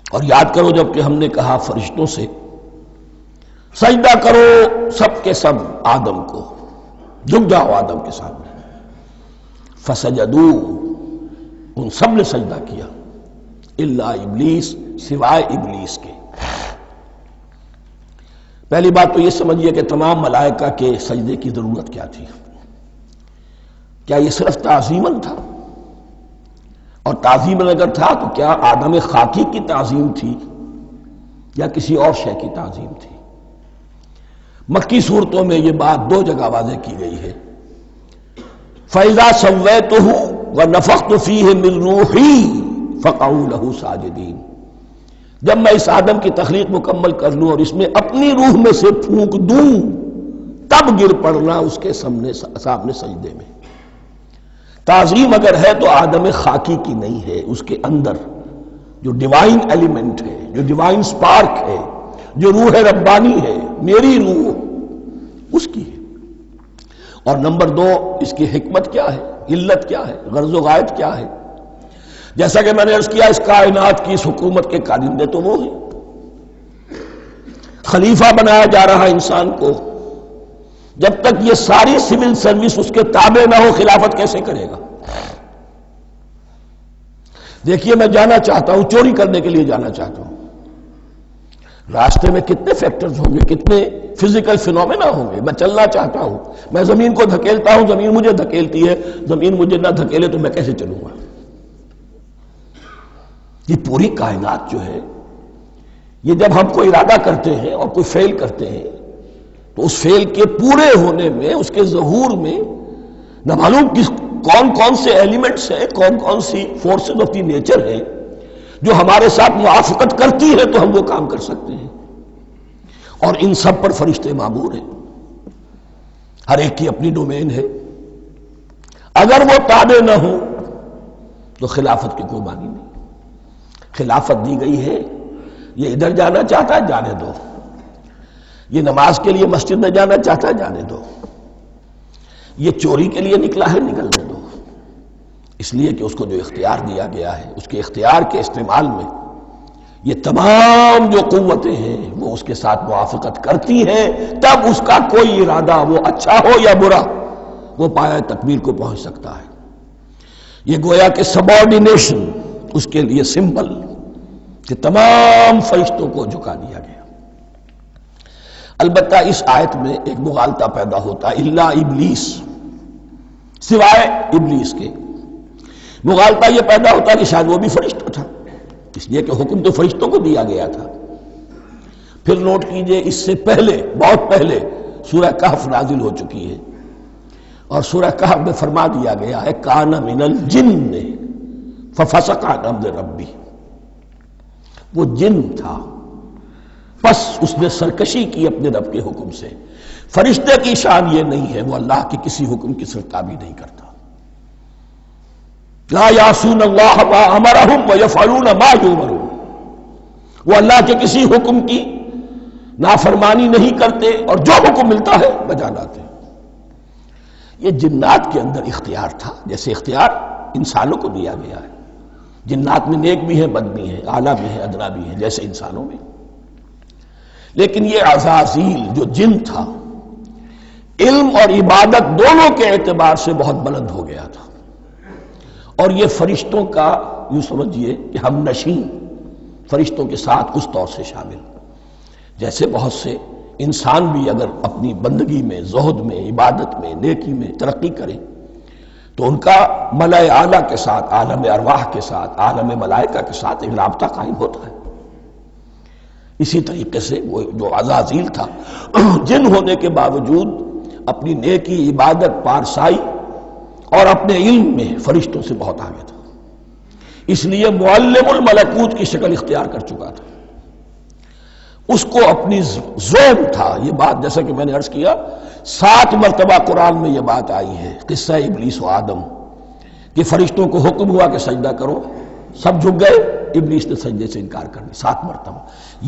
اور یاد کرو جب کہ ہم نے کہا فرشتوں سے سجدہ کرو سب کے سب آدم کو، جھک جاؤ آدم کے سامنے. فسجدوا، ان سب نے سجدہ کیا، الا ابلیس، سوائے ابلیس کے. پہلی بات تو یہ سمجھیے کہ تمام ملائکہ کے سجدے کی ضرورت کیا تھی؟ کیا یہ صرف تعظیماً تھا؟ اور تعظیماً اگر تھا تو کیا آدم خاکی کی تعظیم تھی یا کسی اور شے کی تعظیم تھی؟ مکی صورتوں میں یہ بات 2 جگہ واضح کی گئی ہے. فَإِذَا سَوَّيْتُهُ وَنَفَخْتُ فِيهِ مِن رُوحِي فَقَعُوا لَهُ سَاجِدِينَ. جب میں اس آدم کی تخلیق مکمل کر لوں اور اس میں اپنی روح میں سے پھونک دوں، تب گر پڑنا اس کے سامنے سجدے میں. تعظیم اگر ہے تو آدم خاکی کی نہیں ہے، اس کے اندر جو ڈیوائن ایلیمنٹ ہے، جو ڈیوائن سپارک ہے، جو روح ربانی ہے، میری روح، اس کی ہے. اور نمبر 2، اس کی حکمت کیا ہے، علت کیا ہے، غرض و غایت کیا ہے؟ جیسا کہ میں نے عرض کیا، اس کائنات کی اس حکومت کے کارندے تو وہ ہیں. خلیفہ بنایا جا رہا انسان کو، جب تک یہ ساری سول سروس اس کے تابع نہ ہو خلافت کیسے کرے گا؟ دیکھیے میں جانا چاہتا ہوں، چوری کرنے کے لیے جانا چاہتا ہوں، راستے میں کتنے فیکٹرز ہوں گے، کتنے فزیکل فینومینا ہوں گے. میں چلنا چاہتا ہوں، میں زمین کو دھکیلتا ہوں، زمین مجھے دھکیلتی ہے. زمین مجھے نہ دھکیلے تو میں کیسے چلوں گا؟ یہ پوری کائنات جو ہے، یہ جب ہم کوئی ارادہ کرتے ہیں اور کوئی فیل کرتے ہیں تو اس فیل کے پورے ہونے میں، اس کے ظہور میں نہ معلوم کون کون سے ایلیمنٹس ہیں، کون کون سی فورسز آف دی نیچر ہیں جو ہمارے ساتھ موافقت کرتی ہے تو ہم وہ کام کر سکتے ہیں. اور ان سب پر فرشتے مامور ہیں، ہر ایک کی اپنی ڈومین ہے. اگر وہ تابع نہ ہوں تو خلافت کی کوئی معنی نہیں. خلافت دی گئی ہے، یہ ادھر جانا چاہتا ہے جانے دو، یہ نماز کے لیے مسجد میں جانا چاہتا ہے جانے دو، یہ چوری کے لیے نکلا ہے نکلنے دو. اس لیے کہ اس کو جو اختیار دیا گیا ہے، اس کے اختیار کے استعمال میں یہ تمام جو قوتیں ہیں وہ اس کے ساتھ موافقت کرتی ہیں، تب اس کا کوئی ارادہ، وہ اچھا ہو یا برا، وہ پایہ تکمیل کو پہنچ سکتا ہے. یہ گویا کہ سبارڈینیشن اس کے لیے سمبل کہ تمام فرشتوں کو جھکا دیا گیا. البتہ اس آیت میں ایک مغالطہ پیدا ہوتا ہے، الا ابلیس، سوائے ابلیس کے. مغالطہ یہ پیدا ہوتا کہ شاید وہ بھی فرشتہ تھا، اس لیے کہ حکم تو فرشتوں کو دیا گیا تھا۔ پھر نوٹ کیجئے اس سے پہلے، بہت پہلے سورہ کہف نازل ہو چکی ہے، اور سورہ کہف میں فرما دیا گیا ہے کان من الجن ففسق عن امر ربی، وہ جن تھا پس اس نے سرکشی کی اپنے رب کے حکم سے۔ فرشتے کی شان یہ نہیں ہے، وہ اللہ کے کسی حکم کی سرتابی نہیں کرتا۔ لا یعصون اللہ ما امرہم ویفعلون ما یؤمرون، وہ اللہ کے کسی حکم کی نافرمانی نہیں کرتے اور جو حکم ملتا ہے بجا لاتے۔ یہ جنات کے اندر اختیار تھا، جیسے اختیار انسانوں کو دیا گیا ہے۔ جنات میں نیک بھی ہیں، بد بھی ہیں، اعلیٰ بھی ہیں، ادنا بھی ہیں، جیسے انسانوں میں۔ لیکن یہ عزازیل جو جن تھا، علم اور عبادت دونوں کے اعتبار سے بہت بلند ہو گیا تھا، اور یہ فرشتوں کا یوں سمجھیے کہ ہم نشین، فرشتوں کے ساتھ اس طور سے شامل، جیسے بہت سے انسان بھی اگر اپنی بندگی میں، زہد میں، عبادت میں، نیکی میں ترقی کریں تو ان کا ملائے اعلیٰ کے ساتھ، عالم ارواح کے ساتھ، عالم ملائکہ کے ساتھ ایک رابطہ قائم ہوتا ہے۔ اسی طریقے سے وہ جو عزازیل تھا، جن ہونے کے باوجود اپنی نیکی، عبادت، پارسائی اور اپنے علم میں فرشتوں سے بہت آگے تھا، اس لیے معلم الملکوت کی شکل اختیار کر چکا تھا۔ اس کو اپنی ذوق تھا، یہ بات جیسا کہ میں نے عرض کیا 7 مرتبہ قرآن میں یہ بات آئی ہے، قصہ ابلیس و آدم، کہ فرشتوں کو حکم ہوا کہ سجدہ کرو، سب جھک گئے، ابلیس نے سجدے سے انکار کر دی 7 مرتبہ۔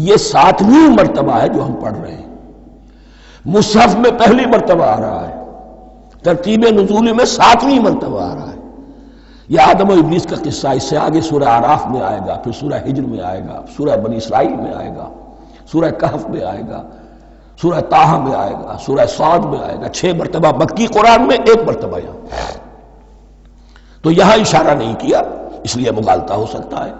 یہ 7ویں مرتبہ ہے جو ہم پڑھ رہے ہیں، مصحف میں پہلی مرتبہ آ رہا ہے، ترتیب نزول میں 7ویں مرتبہ آ رہا ہے۔ یہ آدم و ابلیس کا قصہ اس سے آگے سورہ اعراف میں آئے گا، پھر سورہ ہجر میں آئے گا، سورہ بنی اسرائیل میں آئے گا، سورہ کہف میں آئے گا، سورہ طٰہٰ میں آئے گا، سورہ صاد میں آئے گا، 6 مرتبہ مکی قرآن میں، 1 مرتبہ یہاں۔ تو یہاں اشارہ نہیں کیا، اس لیے مغالطہ ہو سکتا ہے،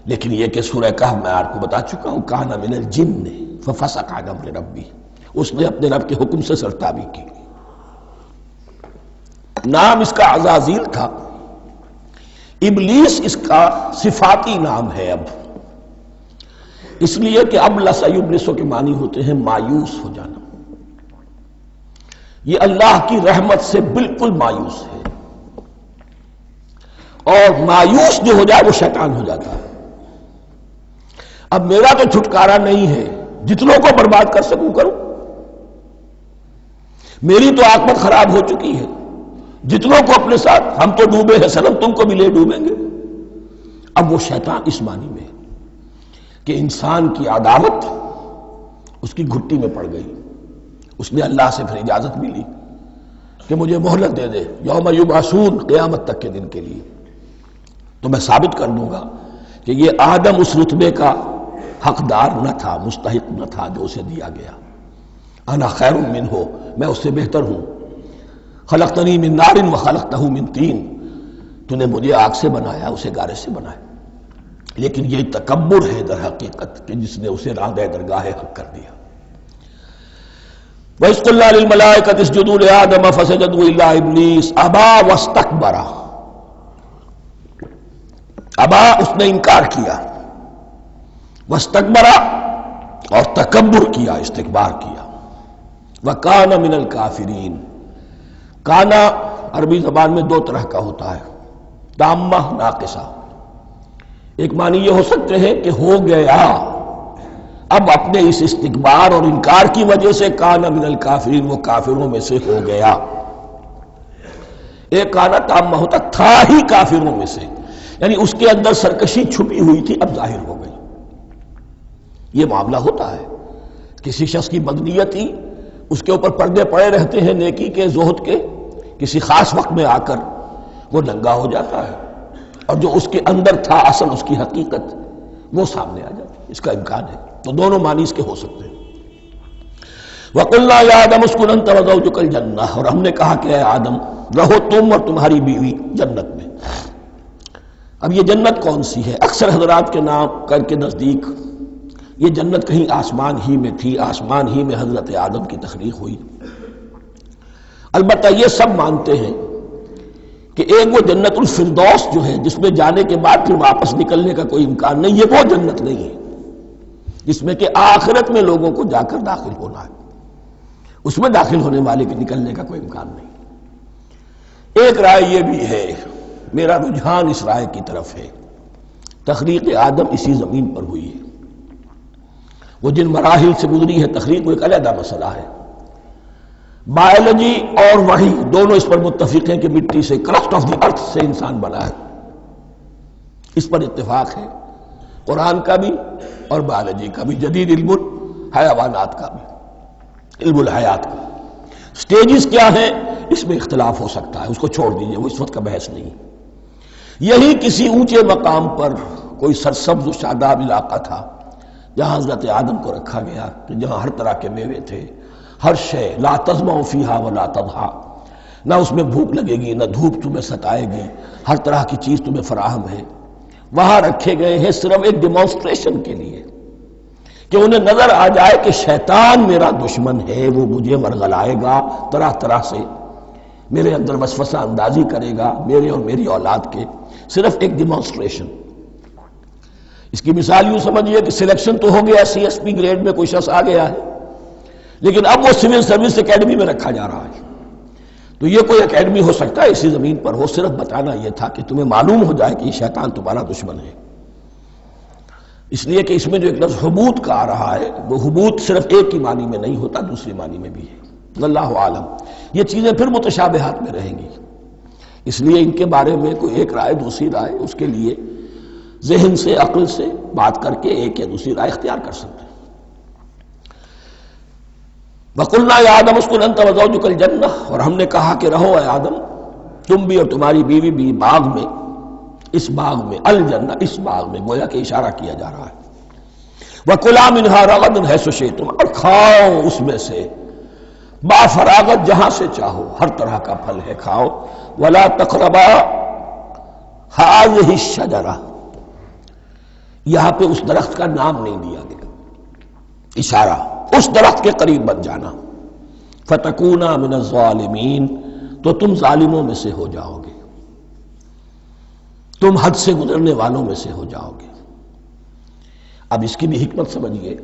لیکن یہ کہ سورہ کہف میں آپ کو بتا چکا ہوں کان من الجن ففسق عن امر ربی، اس نے اپنے رب کے حکم سے سرتابی کی۔ نام اس کا عزازیل تھا، ابلیس اس کا صفاتی نام ہے اب، اس لیے کہ اب لسیبلسو کے معنی ہوتے ہیں مایوس ہو جانا، یہ اللہ کی رحمت سے بالکل مایوس ہے، اور مایوس جو ہو جائے وہ شیطان ہو جاتا ہے۔ اب میرا تو چھٹکارا نہیں ہے، جتنوں کو برباد کر سکوں کروں، میری تو عاقبت خراب ہو چکی ہے، جتنوں کو اپنے ساتھ، ہم تو ڈوبے ہیں سنم، تم کو بھی لے ڈوبیں گے۔ اب وہ شیطان اس معنی میں کہ انسان کی عداوت اس کی گھٹی میں پڑ گئی، اس نے اللہ سے پھر اجازت بھی لی کہ مجھے مہلت دے دے، یوم یبعثون، قیامت تک کے دن کے لیے، تو میں ثابت کر دوں گا کہ یہ آدم اس رتبے کا حقدار نہ تھا، مستحق نہ تھا جو اسے دیا گیا۔ انا خیر منہ، میں اس سے بہتر ہوں، خلقتنی من نار وخلقتہ من طین، تو نے مجھے آگ سے بنایا، اسے گارے سے بنایا۔ لیکن یہ تکبر ہے در حقیقت کہ جس نے اسے راندہ درگاہ حق کر دیا۔ وَإِذْ قُلْنَا لِلْمَلَائِكَةِ اسْجُدُوا لِآدَمَ فَسَجَدُوا إِلَّا إِبْلِيسَ أَبَىٰ وَاسْتَكْبَرَ، ابا اس نے انکار کیا، واستکبر اور تکبر کیا، استکبار کیا، وَكَانَ مِنَ الْكَافِرِينَ۔ کانا عربی زبان میں 2 طرح کا ہوتا ہے، تامہ، ناقصہ۔ ایک معنی یہ ہو سکتے ہیں کہ ہو گیا، اب اپنے اس استکبار اور انکار کی وجہ سے کانا من الکافرین، وہ کافروں میں سے ہو گیا۔ ایک کانا تامہ ہوتا تھا ہی کافروں میں سے، یعنی اس کے اندر سرکشی چھپی ہوئی تھی، اب ظاہر ہو گئی۔ یہ معاملہ ہوتا ہے، کسی شخص کی بدنیت ہی اس کے اوپر پردے پڑے رہتے ہیں نیکی کے، زہد کے، کسی خاص وقت میں آ کر وہ ننگا ہو جاتا ہے، اور جو اس کے اندر تھا اصل، اس کی حقیقت، وہ سامنے آ جاتی ہے۔ اس کا امکان ہے، تو دونوں معنی اس کے ہو سکتے ہیں۔ وَقُلْنَا يَا آدَمُ اسْكُنْ أَنْتَ وَزَوْجُكَ الْجَنَّةَ، اور ہم نے کہا کہ اے آدم رہو تم اور تمہاری بیوی جنت میں۔ اب یہ جنت کون سی ہے؟ اکثر حضرات کے نام کے نزدیک یہ جنت کہیں آسمان ہی میں تھی، آسمان ہی میں حضرت آدم کی تخلیق ہوئی۔ البتہ یہ سب مانتے ہیں کہ ایک وہ جنت الفردوس جو ہے جس میں جانے کے بعد پھر واپس نکلنے کا کوئی امکان نہیں، یہ وہ جنت نہیں ہے جس میں کہ آخرت میں لوگوں کو جا کر داخل ہونا ہے، اس میں داخل ہونے والے کے نکلنے کا کوئی امکان نہیں۔ ایک رائے یہ بھی ہے، میرا رجحان اس رائے کی طرف ہے، تخلیق آدم اسی زمین پر ہوئی ہے، وہ جن مراحل سے گزری ہے تخلیق وہ ایک علیحدہ مسئلہ ہے۔ بایولوجی اور وحی دونوں اس پر متفق ہیں کہ مٹی سے، کرسٹ آف دی ارتھ سے انسان بنا ہے، اس پر اتفاق ہے، قرآن کا بھی اور بایولوجی کا بھی، جدید علم الحیوانات کا بھی، علم الحیات کا۔ سٹیجز کیا ہیں اس میں اختلاف ہو سکتا ہے، اس کو چھوڑ دیجئے، وہ اس وقت کا بحث نہیں۔ یہی کسی اونچے مقام پر کوئی سرسبز و شاداب علاقہ تھا جہاں حضرت آدم کو رکھا گیا، جہاں ہر طرح کے میوے تھے، ہر شے، لا تظمأ فیہا ولا تضحیٰ، نہ اس میں بھوک لگے گی نہ دھوپ تمہیں ستائے گی، ہر طرح کی چیز تمہیں فراہم ہے۔ وہاں رکھے گئے ہیں صرف ایک ڈیمانسٹریشن کے لیے کہ انہیں نظر آ جائے کہ شیطان میرا دشمن ہے، وہ مجھے ورغلائے گا، طرح طرح سے میرے اندر وسوسہ اندازی کرے گا، میرے اور میری اولاد کے، صرف ایک ڈیمانسٹریشن۔ اس کی مثال یوں سمجھیے کہ سلیکشن تو ہو گیا، سی ایس پی گریڈ میں کوئی شخص آ گیا ہے، لیکن اب وہ سول سروس اکیڈمی میں رکھا جا رہا ہے۔ تو یہ کوئی اکیڈمی ہو سکتا ہے اسی زمین پر ہو، صرف بتانا یہ تھا کہ تمہیں معلوم ہو جائے کہ یہ شیطان تمہارا دشمن ہے۔ اس لیے کہ اس میں جو ایک لفظ حبوط کا آ رہا ہے، وہ حبوط صرف ایک کی معنی میں نہیں ہوتا، دوسری معنی میں بھی ہے۔ اللہ عالم، یہ چیزیں پھر متشابہات میں رہیں گی، اس لیے ان کے بارے میں کوئی ایک رائے دوسری رائے، اس کے لیے ذہن سے، عقل سے بات کر کے ایک یا دوسری رائے اختیار کر سکتے ہیں۔ وَقُلْنَا يَا آدَمُ اسْكُنْ أَنْتَ وَزَوْجُكَ الْجَنَّةَ، اور ہم نے کہا کہ رہو اے آدم تم بھی اور تمہاری بیوی بھی باغ میں، اس باغ میں، الجنہ اس باغ میں، گویا کہ اشارہ کیا جا رہا ہے۔ وَكُلَا مِنْهَا رَغَدًا حَيْثُ شِئْتُمْ، اور کھاؤ اس میں سے با فراغت جہاں سے چاہو، ہر طرح کا پھل ہے کھاؤ۔ وَلَا تَقْرَبَا هَٰذِهِ الشَّجَرَةَ، یہاں پہ اس درخت کا نام نہیں دیا گیا، اشارہ اس درخت کے قریب مت جانا۔ فَتَكُونَا مِنَ الظَّالِمِينَ، تو تم ظالموں میں سے ہو جاؤ گے، تم حد سے گزرنے والوں میں سے ہو جاؤ گے۔ اب اس کی بھی حکمت سمجھیے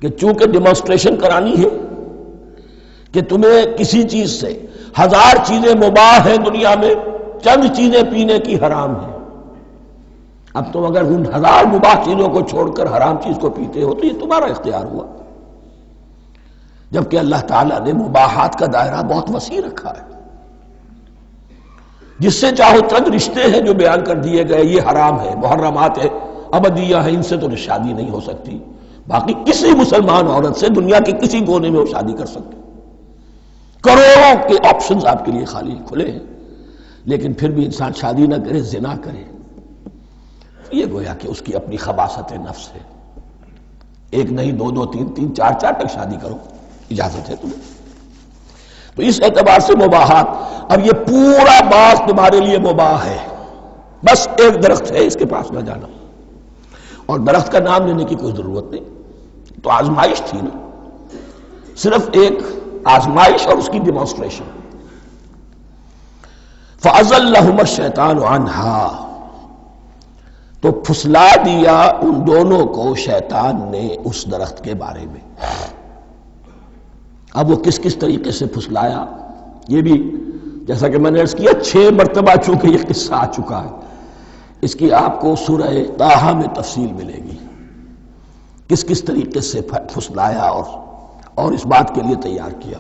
کہ چونکہ ڈیمانسٹریشن کرانی ہے کہ تمہیں کسی چیز سے، ہزار چیزیں مباح ہیں دنیا میں، چند چیزیں پینے کی حرام ہیں، اب تم اگر ان ہزار مباح چیزوں کو چھوڑ کر حرام چیز کو پیتے ہو تو یہ تمہارا اختیار ہوا، جبکہ اللہ تعالیٰ نے مباحات کا دائرہ بہت وسیع رکھا ہے۔ جس سے چاہو چند رشتے ہیں جو بیان کر دیے گئے، یہ حرام ہے، محرمات ہے، ابدیہ ہے، ان سے تو شادی نہیں ہو سکتی، باقی کسی مسلمان عورت سے دنیا کے کسی کونے میں وہ شادی کر سکتے، کروڑوں کے آپشنز آپ کے لیے خالی کھلے ہیں، لیکن پھر بھی انسان شادی نہ کرے، زنا کرے، یہ گویا کہ اس کی اپنی خباثت نفس ہے۔ ایک نہیں، دو دو، تین تین، چار چار تک شادی کرو، اجازت ہے تمہیں۔ تو اس اعتبار سے مباحات، اب یہ پورا باغ تمہارے لیے مباح ہے، بس ایک درخت ہے اس کے پاس نہ جانا، اور درخت کا نام لینے کی کوئی ضرورت نہیں، تو آزمائش تھی نا، صرف ایک آزمائش اور اس کی ڈیمانسٹریشن۔ فَأَزَلَّهُمَا الشَّيْطَانُ عَنْهَا، تو پھسلا دیا ان دونوں کو شیطان نے اس درخت کے بارے میں۔ اب وہ کس کس طریقے سے پھسلایا، یہ بھی جیسا کہ میں نے عرض کیا 6 مرتبہ چونکہ یہ قصہ آ چکا ہے، اس کی آپ کو سورہ طٰہٰ میں تفصیل ملے گی، کس کس طریقے سے پھسلایا اور اس بات کے لیے تیار کیا۔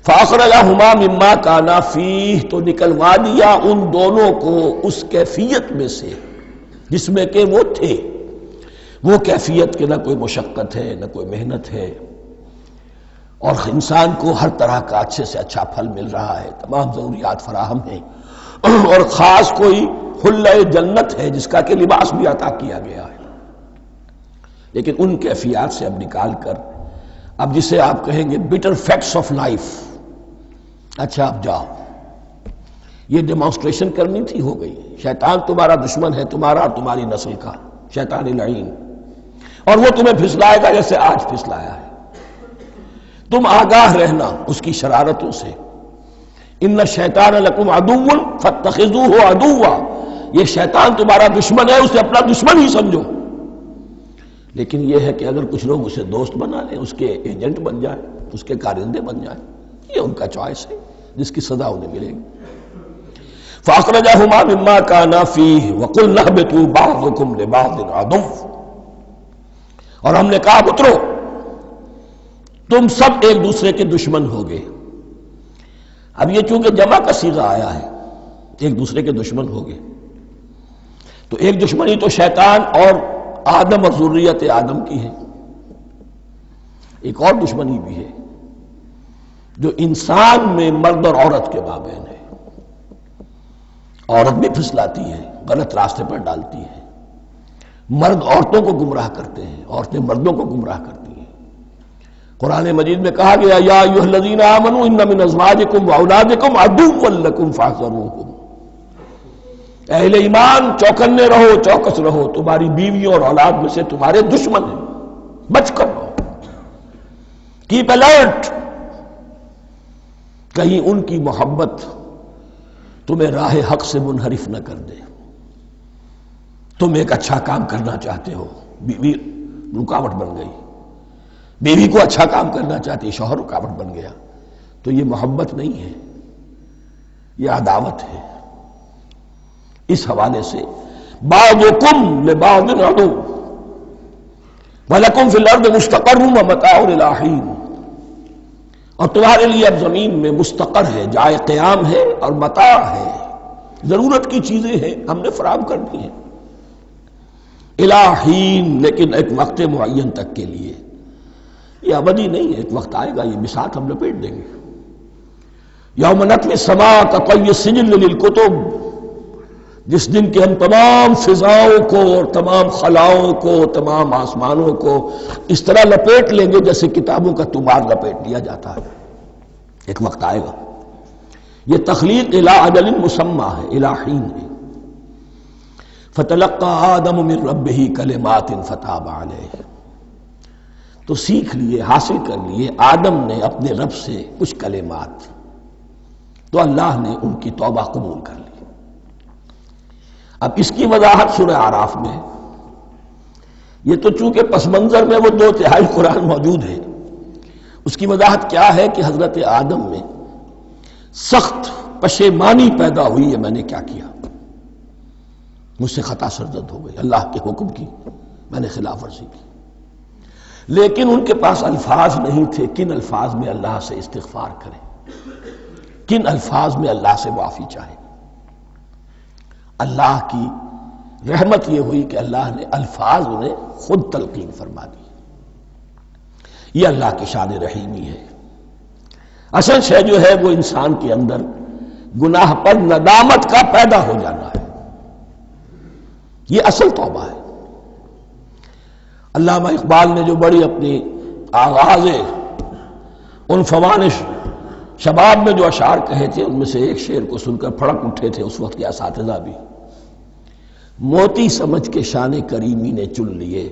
فَأَخْرَجَهُمَا مِمَّا كَانَا فِيهِ، تو نکلوا دیا ان دونوں کو اس کیفیت میں سے جس میں کہ وہ تھے، وہ کیفیت کہ نہ کوئی مشقت ہے نہ کوئی محنت ہے، اور انسان کو ہر طرح کا اچھے سے اچھا پھل مل رہا ہے، تمام ضروریات فراہم ہیں، اور خاص کوئی حلہ جنت ہے جس کا کہ لباس بھی عطا کیا گیا ہے۔ لیکن ان کیفیات سے اب نکال کر، اب جسے آپ کہیں گے bitter facts of life، اچھا اب جاؤ، یہ ڈیمانسٹریشن کرنی تھی، ہو گئی، شیطان تمہارا دشمن ہے، تمہارا اور تمہاری نسل کا، شیطان لعین، اور وہ تمہیں پھسلائے گا جیسے آج پھسلایا ہے۔ تم آگاہ رہنا اس کی شرارتوں سے، ان الشیطان لکم عدو فاتخذوہ عدوا، یہ شیطان تمہارا دشمن ہے، اسے اپنا دشمن ہی سمجھو۔ لیکن یہ ہے کہ اگر کچھ لوگ اسے دوست بنا لیں، اس کے ایجنٹ بن جائیں، اس کے کارندے بن جائیں، یہ ان کا چوائس ہے جس کی سزا انہیں ملے گی۔ فَأَخْرَجَهُمَا مِمَّا كَانَا فِيهِ وَقُلْنَا اهْبِطُوا بَعْضُكُمْ لِبَعْضٍ عَدُوٌّ، اور ہم نے کہا اترو، تم سب ایک دوسرے کے دشمن ہوگے۔ اب یہ چونکہ جمع کا صیغہ آیا ہے، ایک دوسرے کے دشمن ہوگے، تو ایک دشمنی تو شیطان اور آدم اور ذریت آدم کی ہے، ایک اور دشمنی بھی ہے جو انسان میں مرد اور عورت کے مابین ہے۔ عورت بھی پھسلاتی ہے، غلط راستے پر ڈالتی ہے، مرد عورتوں کو گمراہ کرتے ہیں، عورتیں مردوں کو گمراہ کرتی ہیں۔ قرآن مجید میں کہا گیا یا ایھا الذین آمنوا ان من ازواجکم واولادکم عدوا لکم فاحذروہم، اہل ایمان چوکنے رہو، چوکس رہو، تمہاری بیویوں اور اولاد میں سے تمہارے دشمن ہیں، بچ کر رہو، کیپ الرٹ، کہیں ان کی محبت تمہیں راہ حق سے منحرف نہ کر دے۔ تم ایک اچھا کام کرنا چاہتے ہو، بیوی رکاوٹ بن گئی، بیوی کو اچھا کام کرنا چاہتی، شوہر رکاوٹ بن گیا، تو یہ محبت نہیں ہے، یہ عداوت ہے۔ اس حوالے سے بعضکم لبعض عدو وَلَكُمْ فِي الْأَرْضِ مُسْتَقَرٌّ وَمَتَاعٌ إِلَىٰ حِینٍ، اور تمہارے لیے اب زمین میں مستقر ہے، جائے قیام ہے اور متاع ہے، ضرورت کی چیزیں ہیں ہم نے فراہم کر دی ہیں، إِلَىٰ حِین، لیکن ایک وقت معین تک کے لیے، یہ ابدی نہیں ہے، ایک وقت آئے گا یہ بساط ہم لپیٹ دیں گے۔ یوم نطوی السماء کطی السجل للکتب، جس دن کے ہم تمام فضاؤں کو اور تمام خلاؤں کو، تمام آسمانوں کو اس طرح لپیٹ لیں گے جیسے کتابوں کا تمار لپیٹ لیا جاتا ہے۔ ایک وقت آئے گا، یہ تخلیق الی اجل مسمى ہے، الی حین ہے۔ فتلقى آدم من ربہ کلمات فتاب علیہ، تو سیکھ لیے، حاصل کر لیے آدم نے اپنے رب سے کچھ کلمات، تو اللہ نے ان کی توبہ قبول کر لی۔ اب اس کی وضاحت سورہ اعراف میں ہے، یہ تو چونکہ پس منظر میں وہ 2/3 قرآن موجود ہے، اس کی وضاحت کیا ہے کہ حضرت آدم میں سخت پشیمانی پیدا ہوئی ہے، میں نے کیا کیا، مجھ سے خطا سرزد ہو گئی، اللہ کے حکم کی میں نے خلاف ورزی کی، لیکن ان کے پاس الفاظ نہیں تھے کن الفاظ میں اللہ سے استغفار کریں، کن الفاظ میں اللہ سے معافی چاہیں۔ اللہ کی رحمت یہ ہوئی کہ اللہ نے الفاظ انہیں خود تلقین فرما دی۔ یہ اللہ کی شان رحیمی ہے۔ اصل شے جو ہے وہ انسان کے اندر گناہ پر ندامت کا پیدا ہو جانا ہے، یہ اصل توبہ ہے۔ علامہ اقبال نے جو بڑی اپنی آغاز عنفوان شباب میں جو اشعار کہے تھے، ان میں سے ایک شعر کو سن کر پھڑک اٹھے تھے اس وقت کے اساتذہ بھی۔ موتی سمجھ کے شان کریمی نے چن لیے،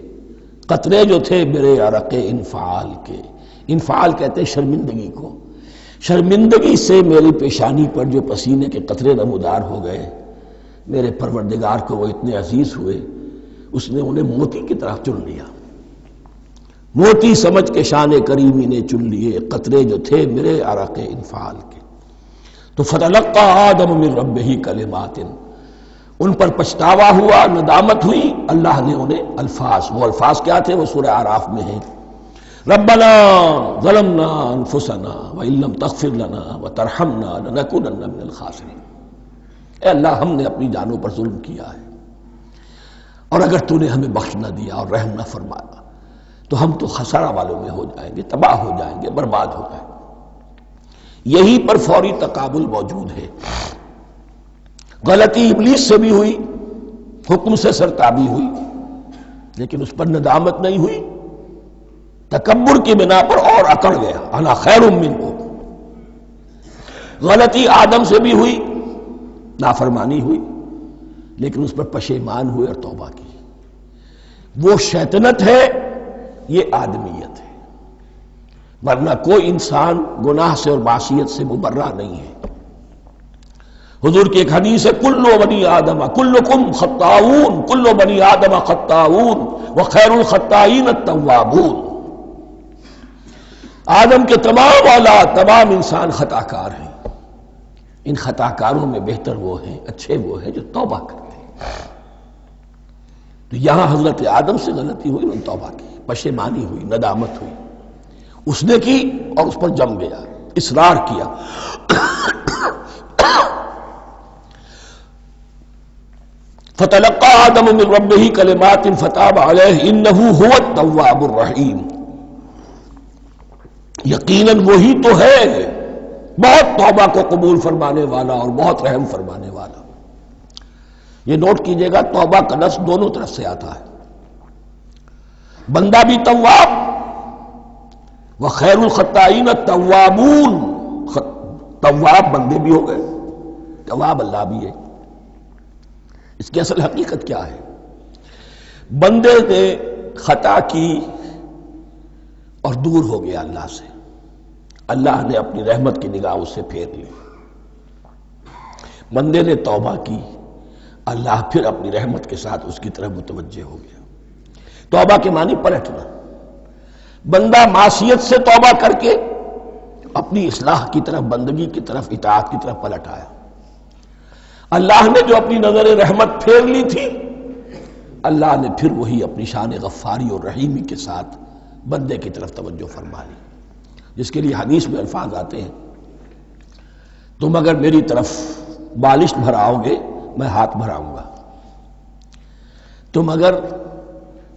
قطرے جو تھے میرے عرق انفعال کے، انفعال کہتے ہیں شرمندگی کو، شرمندگی سے میری پیشانی پر جو پسینے کے قطرے نمودار ہو گئے، میرے پروردگار کو وہ اتنے عزیز ہوئے، اس نے انہیں موتی کی طرف چن لیا۔ موتی سمجھ کے شان کریمی نے چن لیے، قطرے جو تھے میرے عرق انفعال کے۔ تو فتلقى آدم من ربہ کلمات، ان پر پچھتاوا ہوا، ندامت ہوئی، اللہ نے انہیں الفاظ، وہ الفاظ کیا تھے وہ سورہ اعراف میں ہیں، ربنا ظلمنا انفسنا وان لم تغفر لنا وترحمنا لنکونن من الخاسرین، اے اللہ ہم نے اپنی جانوں پر ظلم کیا ہے، اور اگر تو نے ہمیں بخش نہ دیا اور رحم نہ فرمایا تو ہم تو خسارہ والوں میں ہو جائیں گے، تباہ ہو جائیں گے، برباد ہو جائیں گے۔ یہی پر فوری تقابل موجود ہے۔ غلطی ابلیس سے بھی ہوئی، حکم سے سرتابی ہوئی، لیکن اس پر ندامت نہیں ہوئی، تکبر کی بنا پر اور اکڑ گیا، انا خیر منہ۔ غلطی آدم سے بھی ہوئی، نافرمانی ہوئی، لیکن اس پر پشیمان ہوئے اور توبہ کی۔ وہ شیطنت ہے، یہ آدمیت ہے، ورنہ کوئی انسان گناہ سے اور معصیت سے مبرہ نہیں ہے۔ حضور کی ایک حدیث ہے کلو بنی آدم کلکم خطاؤون کلو بنی آدم خطاؤون وخیر الخطائین التوابون، آدم کے تمام اولاد تمام انسان خطا کار ہیں، ان خطا کاروں میں بہتر وہ ہیں، اچھے وہ ہیں جو توبہ کرتے ہیں۔ تو یہاں حضرت آدم سے غلطی ہوئی، انہوں نے توبہ کی، پشیمانی ہوئی، ندامت ہوئی، اس نے کی اور اس پر جم گیا، اصرار کیا۔ فتلقى آدم من ربه كلمات فتاب عليه انه هو التواب الرحیم، یقیناً وہی تو ہے بہت توبہ کو قبول فرمانے والا اور بہت رحم فرمانے والا۔ یہ نوٹ کیجئے گا، توبہ کا لفظ دونوں طرف سے آتا ہے، بندہ بھی تواب وخیر الخطائین التوابون، تواب بندے بھی ہو گئے، تواب اللہ بھی ہے۔ اس کی اصل حقیقت کیا ہے؟ بندے نے خطا کی اور دور ہو گیا اللہ سے، اللہ نے اپنی رحمت کی نگاہ اس سے پھیر لی۔ بندے نے توبہ کی، اللہ پھر اپنی رحمت کے ساتھ اس کی طرف متوجہ ہو گیا۔ توبہ کے معنی پلٹنا، بندہ معصیت سے توبہ کر کے اپنی اصلاح کی طرف، بندگی کی طرف، اطاعت کی طرف پلٹ آیا۔ اللہ نے جو اپنی نظر رحمت پھیر لی تھی، اللہ نے پھر وہی اپنی شان غفاری اور رحیمی کے ساتھ بندے کی طرف توجہ فرما لی، جس کے لیے حدیث میں الفاظ آتے ہیں، تم اگر میری طرف بالشت بھراؤ گے میں ہاتھ بھراؤں گا، تم اگر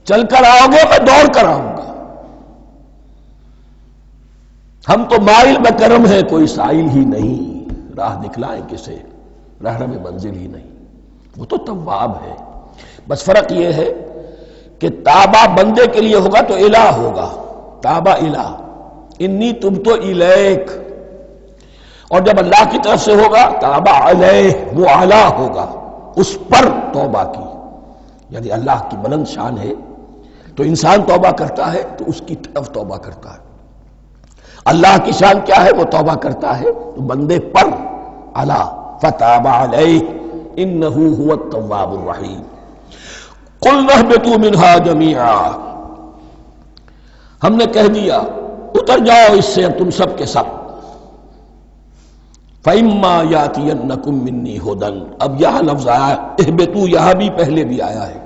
چل کر آؤ گے میں دوڑ کر آؤں گا، ہم تو مائل بکرم ہیں کوئی سائل ہی نہیں، راہ دکھلائیں کسے رہنم منزل ہی نہیں۔ وہ تو تواب ہے، بس فرق یہ ہے کہ تابہ بندے کے لیے ہوگا تو الہ ہوگا، تابہ الہ، انی تبت الیک، اور جب اللہ کی طرف سے ہوگا تابہ علیہ، وہ اعلیٰ ہوگا، اس پر توبہ کی، یعنی اللہ کی بلند شان ہے تو انسان توبہ کرتا ہے تو اس کی طرف توبہ کرتا ہے، اللہ کی شان کیا ہے؟ وہ توبہ کرتا ہے تو بندے پر اعلیٰ، فتاب علیہ انہ هو التواب الرحیم۔ قلنا اہبطوا منها جميعا، ہم نے کہہ دیا اتر جاؤ اس سے تم سب کے سب، فَإِمَّا يَأْتِيَنَّكُم مِّنِّي هُدًى، اب یہاں لفظ آیا اہبطوا، یہاں بھی پہلے بھی آیا ہے۔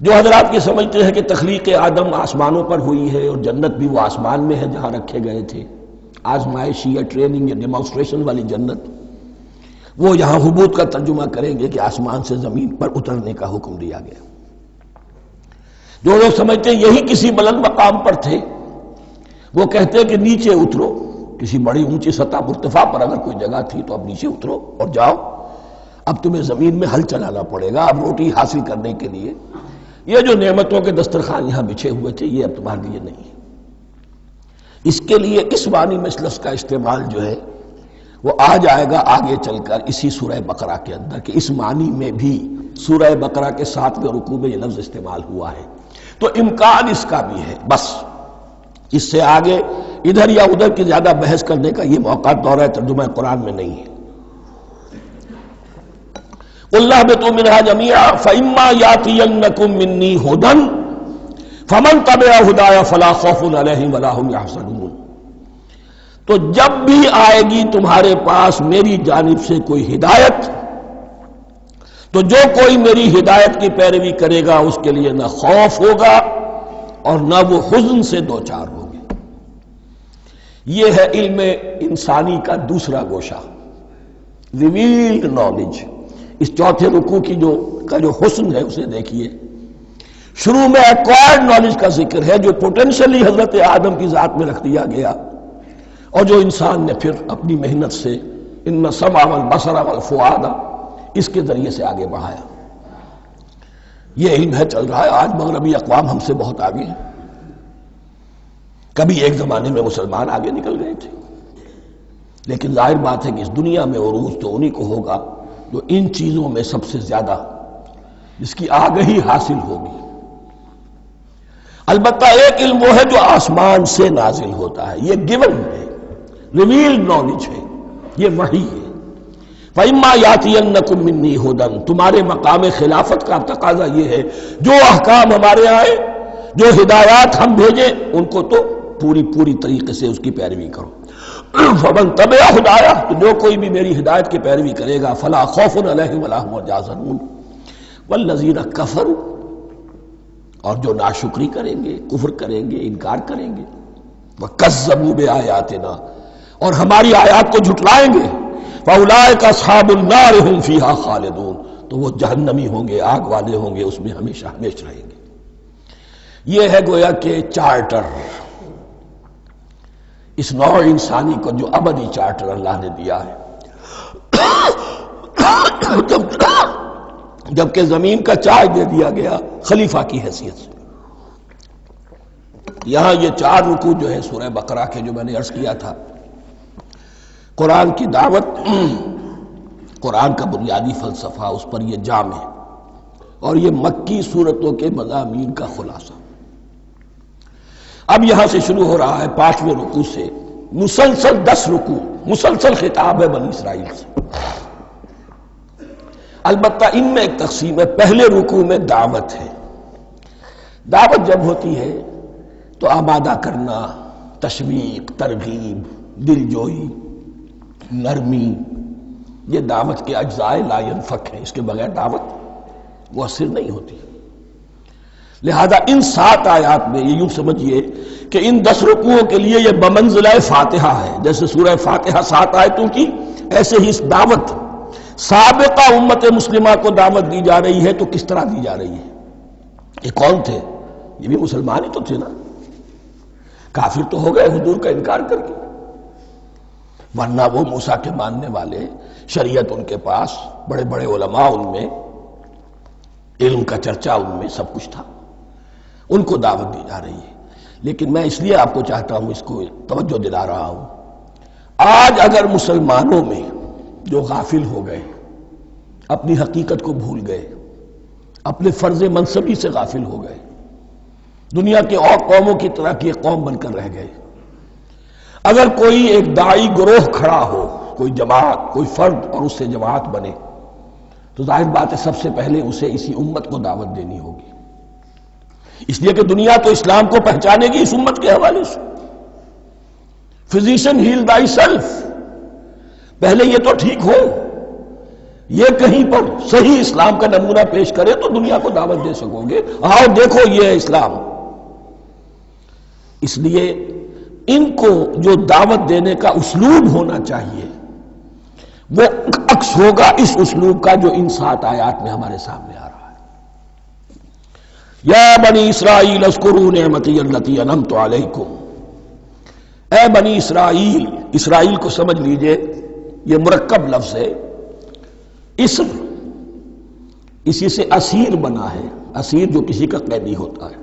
جو حضرات یہ سمجھتے ہیں کہ تخلیق آدم آسمانوں پر ہوئی ہے اور جنت بھی وہ آسمان میں ہے جہاں رکھے گئے تھے، آزمائشی یا ٹریننگ یا ڈیمانسٹریشن والی جنت، وہ یہاں حبوط کا ترجمہ کریں گے کہ آسمان سے زمین پر اترنے کا حکم دیا گیا۔ جو لوگ سمجھتے ہیں یہی کسی بلند مقام پر تھے، وہ کہتے ہیں کہ نیچے اترو، کسی بڑی اونچی سطح مرتفع پر اگر کوئی جگہ تھی تو اب نیچے اترو اور جاؤ، اب تمہیں زمین میں ہل چلانا پڑے گا اب روٹی حاصل کرنے کے لیے، یہ جو نعمتوں کے دسترخوان یہاں بچھے ہوئے تھے یہ اب تمہارے لیے نہیں ہے۔ اس کے لیے اس معنی میں اس لفظ کا استعمال جو ہے وہ آ جائے گا آگے چل کر اسی سورہ بقرہ کے اندر، کہ اس معنی میں بھی سورہ بقرہ کے 7ویں رکوع میں یہ لفظ استعمال ہوا ہے، تو امکان اس کا بھی ہے۔ بس اس سے آگے ادھر یا ادھر کی زیادہ بحث کرنے کا یہ موقع دورہ ترجمہ قرآن میں نہیں ہے۔ قُلْ اهْبِطُوا مِنْهَا جَمِيعًا فَإِمَّا يَأْتِيَنَّكُم مِّنِّي هُدًى فَمَن تَبِعَ هُدَايَ فَلَا خَوْفٌ عَلَيْهِمْ وَلَا هُمْ يَحْزَنُونَ، تو جب بھی آئے گی تمہارے پاس میری جانب سے کوئی ہدایت، تو جو کوئی میری ہدایت کی پیروی کرے گا اس کے لیے نہ خوف ہوگا اور نہ وہ حزن سے دوچار ہوگے۔ یہ ہے علم انسانی کا دوسرا گوشہ، ریویلڈ نالج۔ اس چوتھے رکوع کی جو حسن ہے اسے دیکھیے، شروع میں ایکوائرڈ نالج کا ذکر ہے جو پوٹینشلی حضرت آدم کی ذات میں رکھ دیا گیا، اور جو انسان نے پھر اپنی محنت سے ان السمع والبصر والفؤاد اس کے ذریعے سے آگے بڑھایا۔ یہ علم ہے چل رہا ہے، آج مغربی اقوام ہم سے بہت آگے ہیں، کبھی ایک زمانے میں مسلمان آگے نکل گئے تھے، لیکن ظاہر بات ہے کہ اس دنیا میں عروج تو انہی کو ہوگا جو ان چیزوں میں سب سے زیادہ جس کی آگہی حاصل ہوگی۔ البتہ ایک علم وہ ہے جو آسمان سے نازل ہوتا ہے، یہ گیون ہے، ریویلڈ نالج ہے، یہ وحی ہے۔ فَإِمَّا يَأْتِيَنَّكُم مِّنِّي هُدًى، تمہارے مقام خلافت کا تقاضا یہ ہے جو احکام ہمارے آئے، جو ہدایات ہم بھیجیں، ان کو تو پوری طریقے سے اس کی پیروی کرو۔ فَمَن تَبِعَ ہدایٰ، تو جو کوئی بھی میری ہدایت کی پیروی کرے گا، فَلَا خَوْفٌ عَلَيْهِمْ وَلَا هُمْ يَحْزَنُونَ وَالَّذِينَ كَفَرُوا، اور جو ناشکری کریں گے، کفر کریں گے، انکار کریں گے، وَكَذَّبُوا بِآيَاتِنَا، اور ہماری آیات کو جھٹلائیں گے، فَأُولَٰئِكَ أَصْحَابُ النَّارِ هُمْ فِيهَا خَالِدُونَ، تو وہ جہنمی ہوں گے، آگ والے ہوں گے، اس میں ہمیشہ ہمیشہ رہیں گے۔ یہ ہے گویا کہ چارٹر، اس نوع انسانی کو جو ابدی چارٹر اللہ نے دیا ہے۔ جبکہ زمین کا چارج دے دیا گیا خلیفہ کی حیثیت سے۔ یہاں یہ 4 رکوع جو ہے سورہ بقرہ کے، جو میں نے عرض کیا تھا، قرآن کی دعوت، قرآن کا بنیادی فلسفہ، اس پر یہ جام ہے، اور یہ مکی صورتوں کے مضامین کا خلاصہ۔ اب یہاں سے شروع ہو رہا ہے 5ویں رکوع سے مسلسل 10 رکوع، مسلسل خطاب ہے بنی اسرائیل سے۔ البتہ ان میں ایک تقسیم ہے، پہلے رکوع میں دعوت ہے۔ دعوت جب ہوتی ہے تو آمادہ کرنا، تشویق، ترغیب، دلجوئی، نرمی، یہ دعوت کے اجزاء لا ینفک ہیں، اس کے بغیر دعوت مؤثر نہیں ہوتی۔ لہذا ان 7 آیات میں یہ یوں سمجھیے کہ ان 10 رکوعوں کے لیے یہ بمنزلہ فاتحہ ہے، جیسے سورہ فاتحہ 7 آیتوں کی، ایسے ہی اس دعوت سابقہ امت مسلمہ کو دعوت دی جا رہی ہے۔ تو کس طرح دی جا رہی ہے؟ یہ کون تھے؟ یہ بھی مسلمان ہی تو تھے نا، کافر تو ہو گئے حضور کا انکار کر کے، ورنہ وہ موسیٰ کے ماننے والے، شریعت ان کے پاس، بڑے بڑے علماء ان میں، علم کا چرچا ان میں، سب کچھ تھا، ان کو دعوت دی جا رہی ہے۔ لیکن میں اس لیے آپ کو چاہتا ہوں، اس کو توجہ دلا رہا ہوں، آج اگر مسلمانوں میں جو غافل ہو گئے، اپنی حقیقت کو بھول گئے، اپنے فرض منصبی سے غافل ہو گئے، دنیا کے اور قوموں کی طرح کی ایک قوم بن کر رہ گئے، اگر کوئی ایک داعی گروہ کھڑا ہو، کوئی جماعت، کوئی فرد، اور اس سے جماعت بنے، تو ظاہر بات ہے سب سے پہلے اسے اسی امت کو دعوت دینی ہوگی، اس لیے کہ دنیا تو اسلام کو پہچانے گی اس امت کے حوالے سے۔ فزیشن ہیل تھائی سیلف، پہلے یہ تو ٹھیک ہو، یہ کہیں پر صحیح اسلام کا نمونہ پیش کرے تو دنیا کو دعوت دے سکو گے، آؤ دیکھو یہ ہے اسلام۔ اس لیے ان کو جو دعوت دینے کا اسلوب ہونا چاہیے وہ عکس ہوگا اس اسلوب کا جو ان 7 آیات میں ہمارے سامنے آ رہا ہے۔ یا بنی اسرائیل اذکروا نعمتی التی انعمت علیکم، اے بنی اسرائیل، اسرائیل کو سمجھ لیجئے یہ مرکب لفظ ہے، اسم اسی سے اسیر بنا ہے، اسیر جو کسی کا قیدی ہوتا ہے،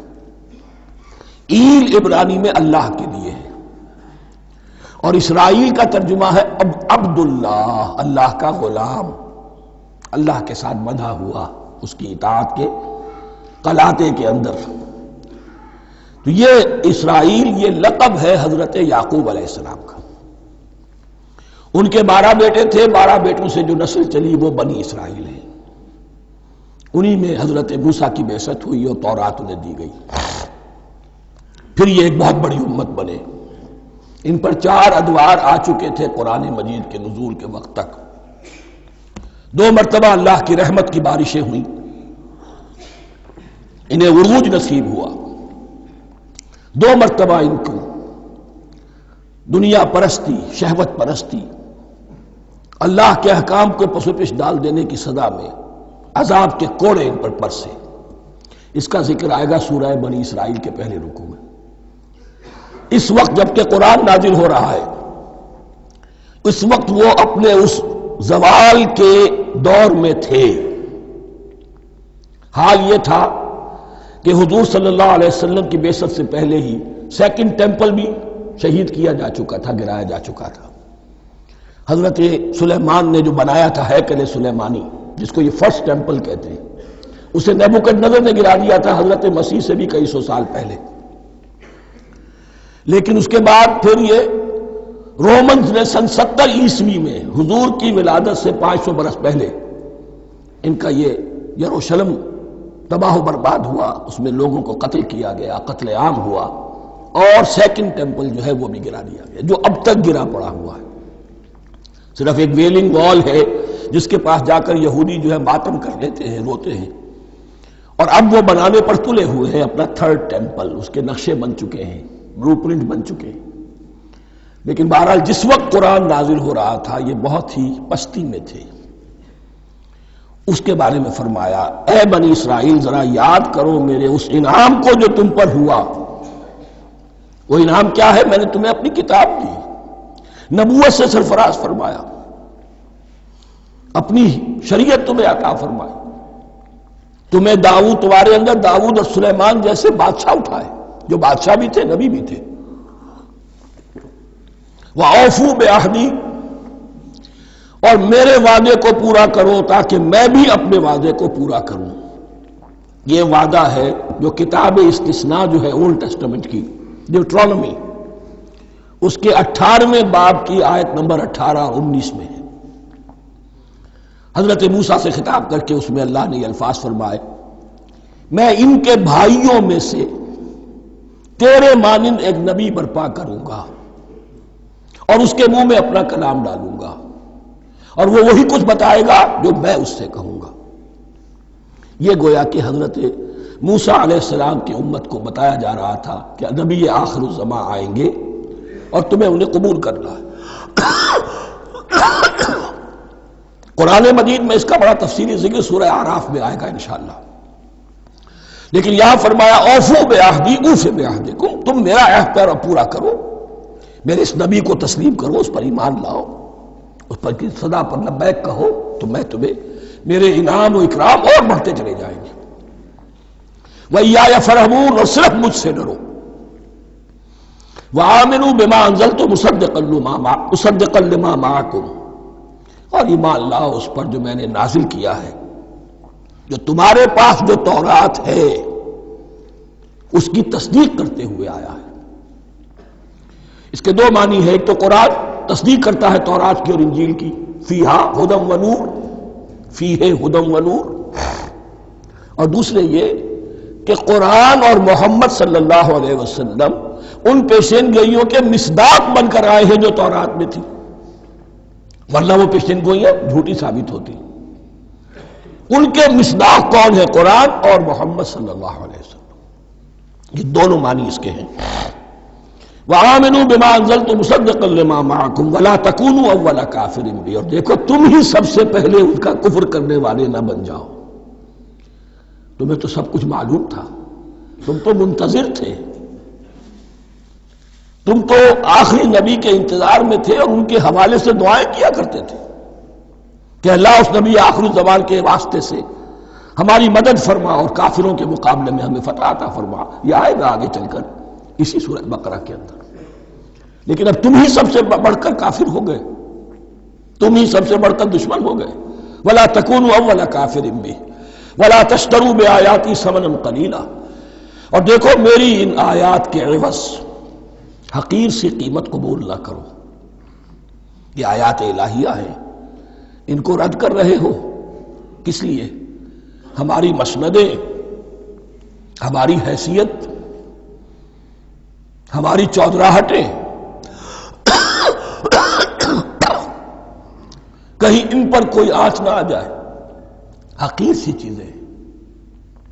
ایل عبرانی میں اللہ کے لیے ہے، اور اسرائیل کا ترجمہ ہے عبداللہ، اللہ کا غلام، اللہ کے ساتھ بندھا ہوا، اس کی اطاعت کے قلاتے کے اندر۔ تو یہ اسرائیل یہ لقب ہے حضرت یعقوب علیہ السلام کا، ان کے 12 بیٹے تھے، 12 بیٹوں سے جو نسل چلی وہ بنی اسرائیل ہے، انہی میں حضرت موسیٰ کی بعثت ہوئی اور تورات انہیں دی گئی، پھر یہ ایک بہت بڑی امت بنے۔ ان پر 4 ادوار آ چکے تھے قرآن مجید کے نزول کے وقت تک، 2 مرتبہ اللہ کی رحمت کی بارشیں ہوئیں، انہیں عروج نصیب ہوا، 2 مرتبہ ان کو دنیا پرستی، شہوت پرستی، اللہ کے احکام کو پس و پیش ڈال دینے کی سزا میں عذاب کے کوڑے ان پر برسے۔ اس کا ذکر آئے گا سورہ بنی اسرائیل کے پہلے رکوع میں۔ اس وقت جب کہ قرآن نازل ہو رہا ہے، اس وقت وہ اپنے اس زوال کے دور میں تھے۔ حال یہ تھا کہ حضور صلی اللہ علیہ وسلم کی بعثت سے پہلے ہی 2nd ٹیمپل بھی شہید کیا جا چکا تھا، گرایا جا چکا تھا۔ حضرت سلیمان نے جو بنایا تھا ہیکل سلیمانی، جس کو یہ 1st ٹیمپل کہتے ہیں، اسے نیبوکدنضر نے گرا دیا تھا حضرت مسیح سے بھی کئی سو سال پہلے۔ لیکن اس کے بعد پھر یہ رومنز نے سن 70 عیسوی میں حضور کی ولادت سے 500 برس پہلے ان کا یہ یروشلم تباہ و برباد ہوا، اس میں لوگوں کو قتل کیا گیا، قتل عام ہوا، اور سیکنڈ ٹیمپل جو ہے وہ بھی گرا دیا گیا، جو اب تک گرا پڑا ہوا ہے۔ صرف ایک ویلنگ وال ہے جس کے پاس جا کر یہودی جو ہے ماتم کر لیتے ہیں، روتے ہیں، اور اب وہ بنانے پر تلے ہوئے ہیں اپنا تھرڈ ٹیمپل، اس کے نقشے بن چکے ہیں، بلو پرنٹ بن چکے ہیں۔ لیکن بہرحال جس وقت قرآن نازل ہو رہا تھا یہ بہت ہی پستی میں تھے۔ اس کے بارے میں فرمایا، اے بنی اسرائیل ذرا یاد کرو میرے اس انعام کو جو تم پر ہوا۔ وہ انعام کیا ہے؟ میں نے تمہیں اپنی کتاب دی، نبوت سے سرفراز فرمایا، اپنی شریعت تمہیں عطا فرمائی، تمہیں داؤد، تمہارے اندر داؤد اور سلیمان جیسے بادشاہ اٹھائے جو بادشاہ بھی تھے، نبی بھی تھے۔ وَأَوْفُوا بِعَهْدِي، اور میرے وعدے کو پورا کرو تاکہ میں بھی اپنے وعدے کو پورا کروں۔ یہ وعدہ ہے جو کتاب استثناء جو ہے اولڈ ٹیسٹمنٹ کی، ڈیوٹرانومی، اس کے 18ویں باب کی آیت نمبر 18 اور 19 میں ہے۔ حضرت موسیٰ سے خطاب کر کے اس میں اللہ نے یہ الفاظ فرمائے، میں ان کے بھائیوں میں سے تیرے مانند ایک نبی برپا کروں گا اور اس کے منہ میں اپنا کلام ڈالوں گا، اور وہ وہی کچھ بتائے گا جو میں اس سے کہوں گا۔ یہ گویا کہ حضرت موسیٰ علیہ السلام کی امت کو بتایا جا رہا تھا کہ نبی آخر الزمان آئیں گے اور تمہیں انہیں قبول کرنا ہے۔ قرآن مجید میں اس کا بڑا تفصیلی ذکر سورہ اعراف میں آئے گا انشاءاللہ، لیکن یہاں فرمایا اوفوا بعہدی اوف بعہدکم، تم میرا عہد پورا کرو، میرے اس نبی کو تسلیم کرو، اس پر ایمان لاؤ، اس پر کی صدا پر لبیک کہو، تو میں تمہیں میرے انعام و اکرام اور بڑھتے چلے جائیں گے۔ وَإِيَّايَ فَارْهَبُونِ، اور صرف مجھ سے ڈرو۔ وَآمِنُوا بِمَا أَنزَلْتُ مُصَدِّقًا لِمَا مَعَكُمْ، اور ایمان لاؤ اس پر جو میں نے نازل کیا ہے، جو تمہارے پاس جو تورات ہے اس کی تصدیق کرتے ہوئے آیا ہے۔ اس کے دو معنی ہے، ایک تو قرآن تصدیق کرتا ہے تورات کی اور انجیل کی، فیہا ہدی و نور، فیہ ہدی و نور، اور دوسرے یہ کہ قرآن اور محمد صلی اللہ علیہ وسلم ان پیشین گوئیوں کے مصداق بن کر آئے ہیں جو تورات میں تھی، ورنہ وہ پیشین گوئیاں جھوٹی ثابت ہوتی۔ ان کے مصداق کون ہے؟ قرآن اور محمد صلی اللہ علیہ وسلم۔ یہ دونوں معنی اس کے ہیں۔ وَآمِنُوا بِمَا أَنزَلْتُ مُصَدِّقًا لِمَا مَعَكُمْ وَلَا تَكُونُوا أَوَّلَ كَافِرٍ بِهِ، اور دیکھو تم ہی سب سے پہلے ان کا کفر کرنے والے نہ بن جاؤ۔ تمہیں تو سب کچھ معلوم تھا، تم تو منتظر تھے، تم تو آخری نبی کے انتظار میں تھے اور ان کے حوالے سے دعائیں کیا کرتے تھے کہ اللہ اس نبی آخری زمان کے واسطے سے ہماری مدد فرما اور کافروں کے مقابلے میں ہمیں فتح عطا فرما۔ یہ آئے گا آگے چل کر اسی سورۃ بقرہ کے اندر۔ لیکن اب تم ہی سب سے بڑھ کر کافر ہو گئے، تم ہی سب سے بڑھ کر دشمن ہو گئے۔ وَلَا تَكُونُوا أَوَّلَ كَافِرٍ بِهِ وَلَا تَشْتَرُوا بِآيَاتِي ثَمَنًا قَلِيلًا، اور دیکھو میری ان آیات کے عوض حقیر سی قیمت قبول نہ کرو۔ یہ آیات الہیہ ہیں، ان کو رد کر رہے ہو، کس لیے؟ ہماری مسندیں، ہماری حیثیت، ہماری چودراہٹیں، کہیں ان پر کوئی آنچ نہ آ جائے۔ حقیر سی چیزیں،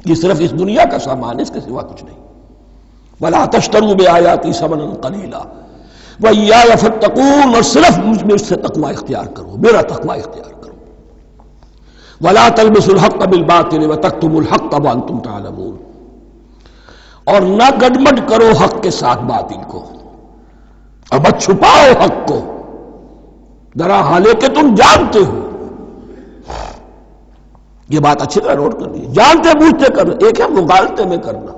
یہ صرف اس دنیا کا سامان ہے، اس کے سوا کچھ نہیں۔ وَلَا تَشْتَرُوا بِآيَاتِي ثَمَنًا قَلِيلًا وَإِيَّايَ فَاتَّقُونِ، اور صرف مجھ سے تقوی اختیار کرو، میرا تقوی اختیار کرو۔ وَلَا تَلْبِسُوا الْحَقَّ بِالْبَاطِلِ وَتَكْتُمُوا الْحَقَّ وَأَنْتُمْ تَعْلَمُونَ، اور نہ گڈمڈ کرو حق کے ساتھ باطل کو، اور مت چھپاؤ حق کو، ذرا حالے کہ تم جانتے ہو۔ یہ بات اچھی طرح نوٹ کر لیجیے، جانتے بوجھتے کرنا، ایک ہے مغالطے میں کرنا،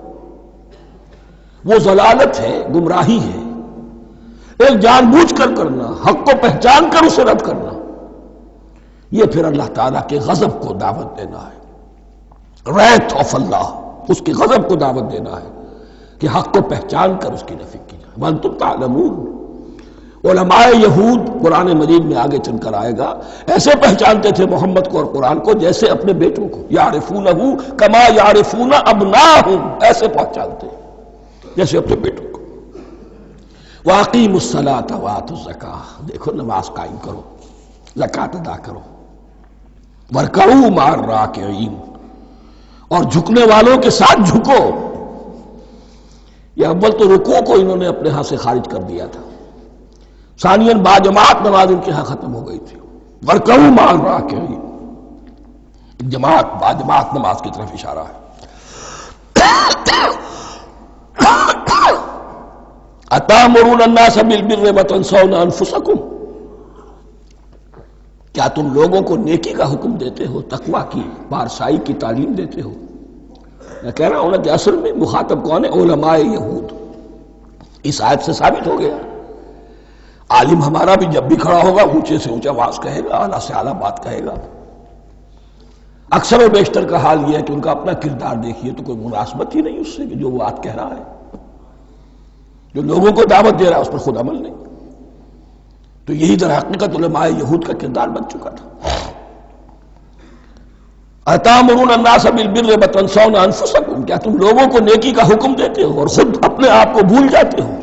وہ ضلالت ہے، گمراہی ہے، ایک جان بوجھ کر کرنا، حق کو پہچان کر اسے رد کرنا، یہ پھر اللہ تعالیٰ کے غضب کو دعوت دینا ہے، wrath of اللہ، اس کے غضب کو دعوت دینا ہے کہ حق کو پہچان کر اس کی نفی کی جائے۔ وَأَنْتُمْ تَعْلَمُونَ، علماء یہود قرآن مجید میں آگے چل کر آئے گا ایسے پہچانتے تھے محمد کو اور قرآن کو جیسے اپنے بیٹوں کو، یعرفونہ کما یعرفون ابناہم، ایسے پہچانتے جیسے اپنے بیٹوں کو۔ وَأَقِیمُوا الصَّلَاةَ وَآتُوا الزَّکَاةَ، دیکھو نماز قائم کرو، زکوٰۃ ادا کرو، وَارْکَعُوا مَعَ الرَّاکِعِینَ، اور جھکنے والوں کے ساتھ جھکو۔ یہ اول تو رکوع کو انہوں نے اپنے ہاں سے خارج کر دیا تھا، ثانیاً باجماعت نماز ان کے ہاں ختم ہو گئی تھی۔ وَارْکَعُوا مَعَ الرَّاکِعِینَ، جماعت باجماعت نماز کی طرف اشارہ ہے۔ أَتَأْمُرُونَ النَّاسَ بِالْبِرِّ وَتَنْسَوْنَ أَنفُسَكُمْ، کیا تم لوگوں کو نیکی کا حکم دیتے ہو، تقویٰ کی، پارسائی کی تعلیم دیتے ہو؟ میں کہہ رہا ہوں نا کہ اصل میں مخاطب کون ہے؟ علماء یہود۔ اس آیت سے ثابت ہو گیا عالم ہمارا بھی جب بھی کھڑا ہوگا اونچے سے اونچا آواز کہے گا، اعلیٰ سے اعلیٰ بات کہے گا۔ اکثر و بیشتر کا حال یہ ہے کہ ان کا اپنا کردار دیکھیے تو کوئی مناسبت ہی نہیں اس سے کہ جو وہ بات کہہ رہا ہے، جو لوگوں کو دعوت دے رہا ہے اس پر خود عمل نہیں۔ تو یہی در حقیقت علماء یہود کا کردار بن چکا تھا۔ أَتَأْمُرُونَ النَّاسَ بِالْبِرِّ وَتَنْسَوْنَ أَنفُسَكُمْ، کیا تم لوگوں کو نیکی کا حکم دیتے ہو اور خود اپنے آپ کو بھول جاتے ہو؟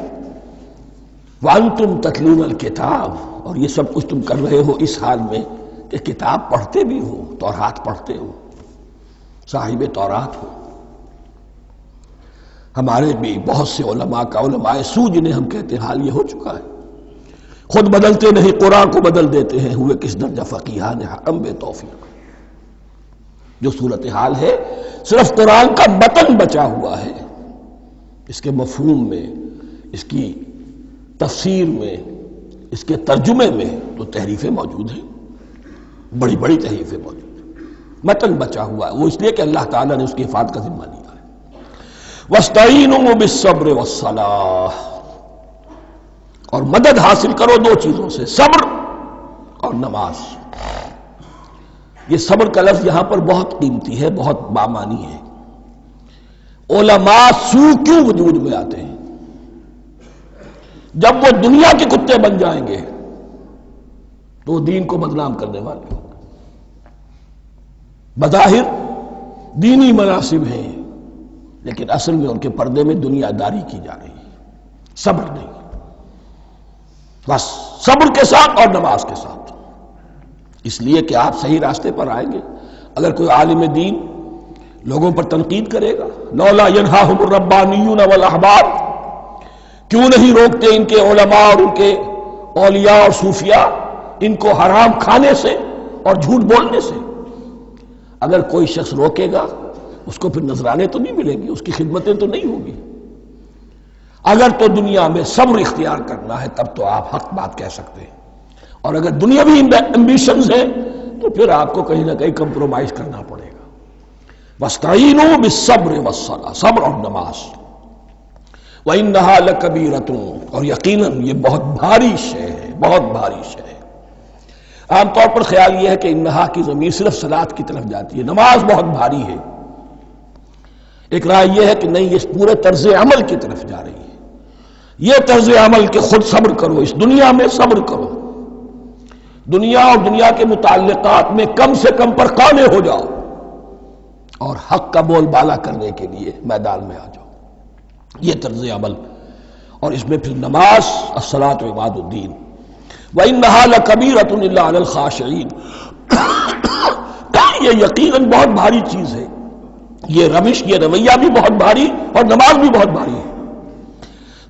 وَأَنْتُمْ تَتْلُونَ الْكِتَابَ، اور یہ سب کچھ تم کر رہے ہو اس حال میں کہ کتاب پڑھتے بھی ہو، تورات پڑھتے ہو، صاحب تورات ہو۔ ہمارے بھی بہت سے علماء کا علماء سو جنہیں ہم کہتے ہیں حال یہ ہو چکا ہے، خود بدلتے نہیں قرآن کو بدل دیتے ہیں، ہوئے کس درجہ فقیہان حرم بے توفیق۔ جو صورتحال ہے صرف قرآن کا متن بچا ہوا ہے، اس کے مفہوم میں، اس کی تفسیر میں، اس کے ترجمے میں تو تحریفیں موجود ہیں، بڑی بڑی تحریفیں موجود ہیں، متن بچا ہوا ہے، وہ اس لیے کہ اللہ تعالیٰ نے اس کی حفاظت کا ذمہ لیا ہے۔ وَاسْتَعِینُوا بِالصَّبْرِ وَالصَّلَاةِ، اور مدد حاصل کرو دو چیزوں سے، صبر اور نماز۔ یہ صبر کا لفظ یہاں پر بہت قیمتی ہے، بہت بامانی ہے۔ علماء سو کیوں وجود میں آتے ہیں؟ جب وہ دنیا کے کتے بن جائیں گے تو وہ دین کو بدنام کرنے والے ہوں گے۔ بظاہر دینی مناصب ہیں لیکن اصل میں ان کے پردے میں دنیا داری کی جا رہی ہے، صبر نہیں۔ بس صبر کے ساتھ اور نماز کے ساتھ، اس لیے کہ آپ صحیح راستے پر آئیں گے۔ اگر کوئی عالم دین لوگوں پر تنقید کرے گا، لولا ینہاہم الربانیون والاحبار، کیوں نہیں روکتے ان کے علماء اور ان کے اولیاء اور صوفیاء ان کو حرام کھانے سے اور جھوٹ بولنے سے؟ اگر کوئی شخص روکے گا اس کو پھر نذرانے تو نہیں ملیں گی، اس کی خدمتیں تو نہیں ہوگی۔ اگر تو دنیا میں صبر اختیار کرنا ہے تب تو آپ حق بات کہہ سکتے ہیں، اور اگر دنیاوی ایمبیشنز ہیں تو پھر آپ کو کہیں نہ کہیں کمپرومائز کرنا پڑے گا۔ وَاسْتَعِینُوا بِالصَّبْرِ وَالصَّلَاةِ، صبر اور نماز۔ وَإِنَّهَا لَكَبِیرَةٌ، اور یقیناً یہ بہت بھاری شے ہے، بہت بھاری شے ہے۔ عام طور پر خیال یہ ہے کہ انہا کی ضمیر صرف صلاۃ کی طرف جاتی ہے، نماز بہت بھاری ہے۔ ایک رائے یہ ہے کہ نہیں، یہ پورے طرز عمل کی طرف جا رہی ہے۔ یہ طرز عمل کہ خود صبر کرو، اس دنیا میں صبر کرو، دنیا اور دنیا کے متعلقات میں کم سے کم پر قانع ہو جاؤ اور حق کا بول بالا کرنے کے لیے میدان میں آ جاؤ، یہ طرز عمل۔ اور اس میں پھر نماز، الصلاۃ عماد الدین۔ وَإِنَّهَا لَكَبِیرَةٌ إِلَّا عَلَى الْخَاشِعِینَ، یہ یقیناً بہت بھاری چیز ہے، یہ روش، یہ رویہ بھی بہت بھاری اور نماز بھی بہت بھاری ہے،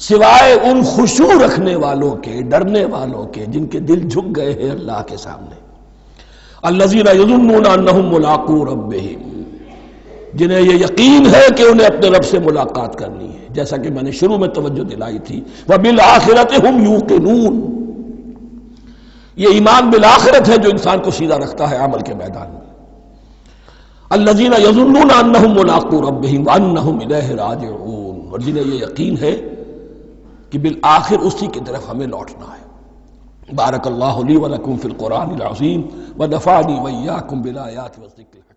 سوائے ان خشوع رکھنے والوں کے، ڈرنے والوں کے جن کے دل جھک گئے ہیں اللہ کے سامنے۔ الذین یظنون انہم ملاقو ربہم، جنہیں یہ یقین ہے کہ انہیں اپنے رب سے ملاقات کرنی ہے، جیسا کہ میں نے شروع میں توجہ دلائی تھی، وبالآخرۃ ہم یوقنون، یہ ایمان بالآخرت ہے جو انسان کو سیدھا رکھتا ہے عمل کے میدان میں۔ الذین یظنون انہم ملاقو ربہم وانہم الیہ راجعون، اور جنہیں یہ یقین ہے کہ بالآخر اسی کی طرف ہمیں لوٹنا ہے۔ بارک اللہ لی ولکم فی القرآن العظیم ونفعنی وإیاکم بالآیات والذکر الحکیم۔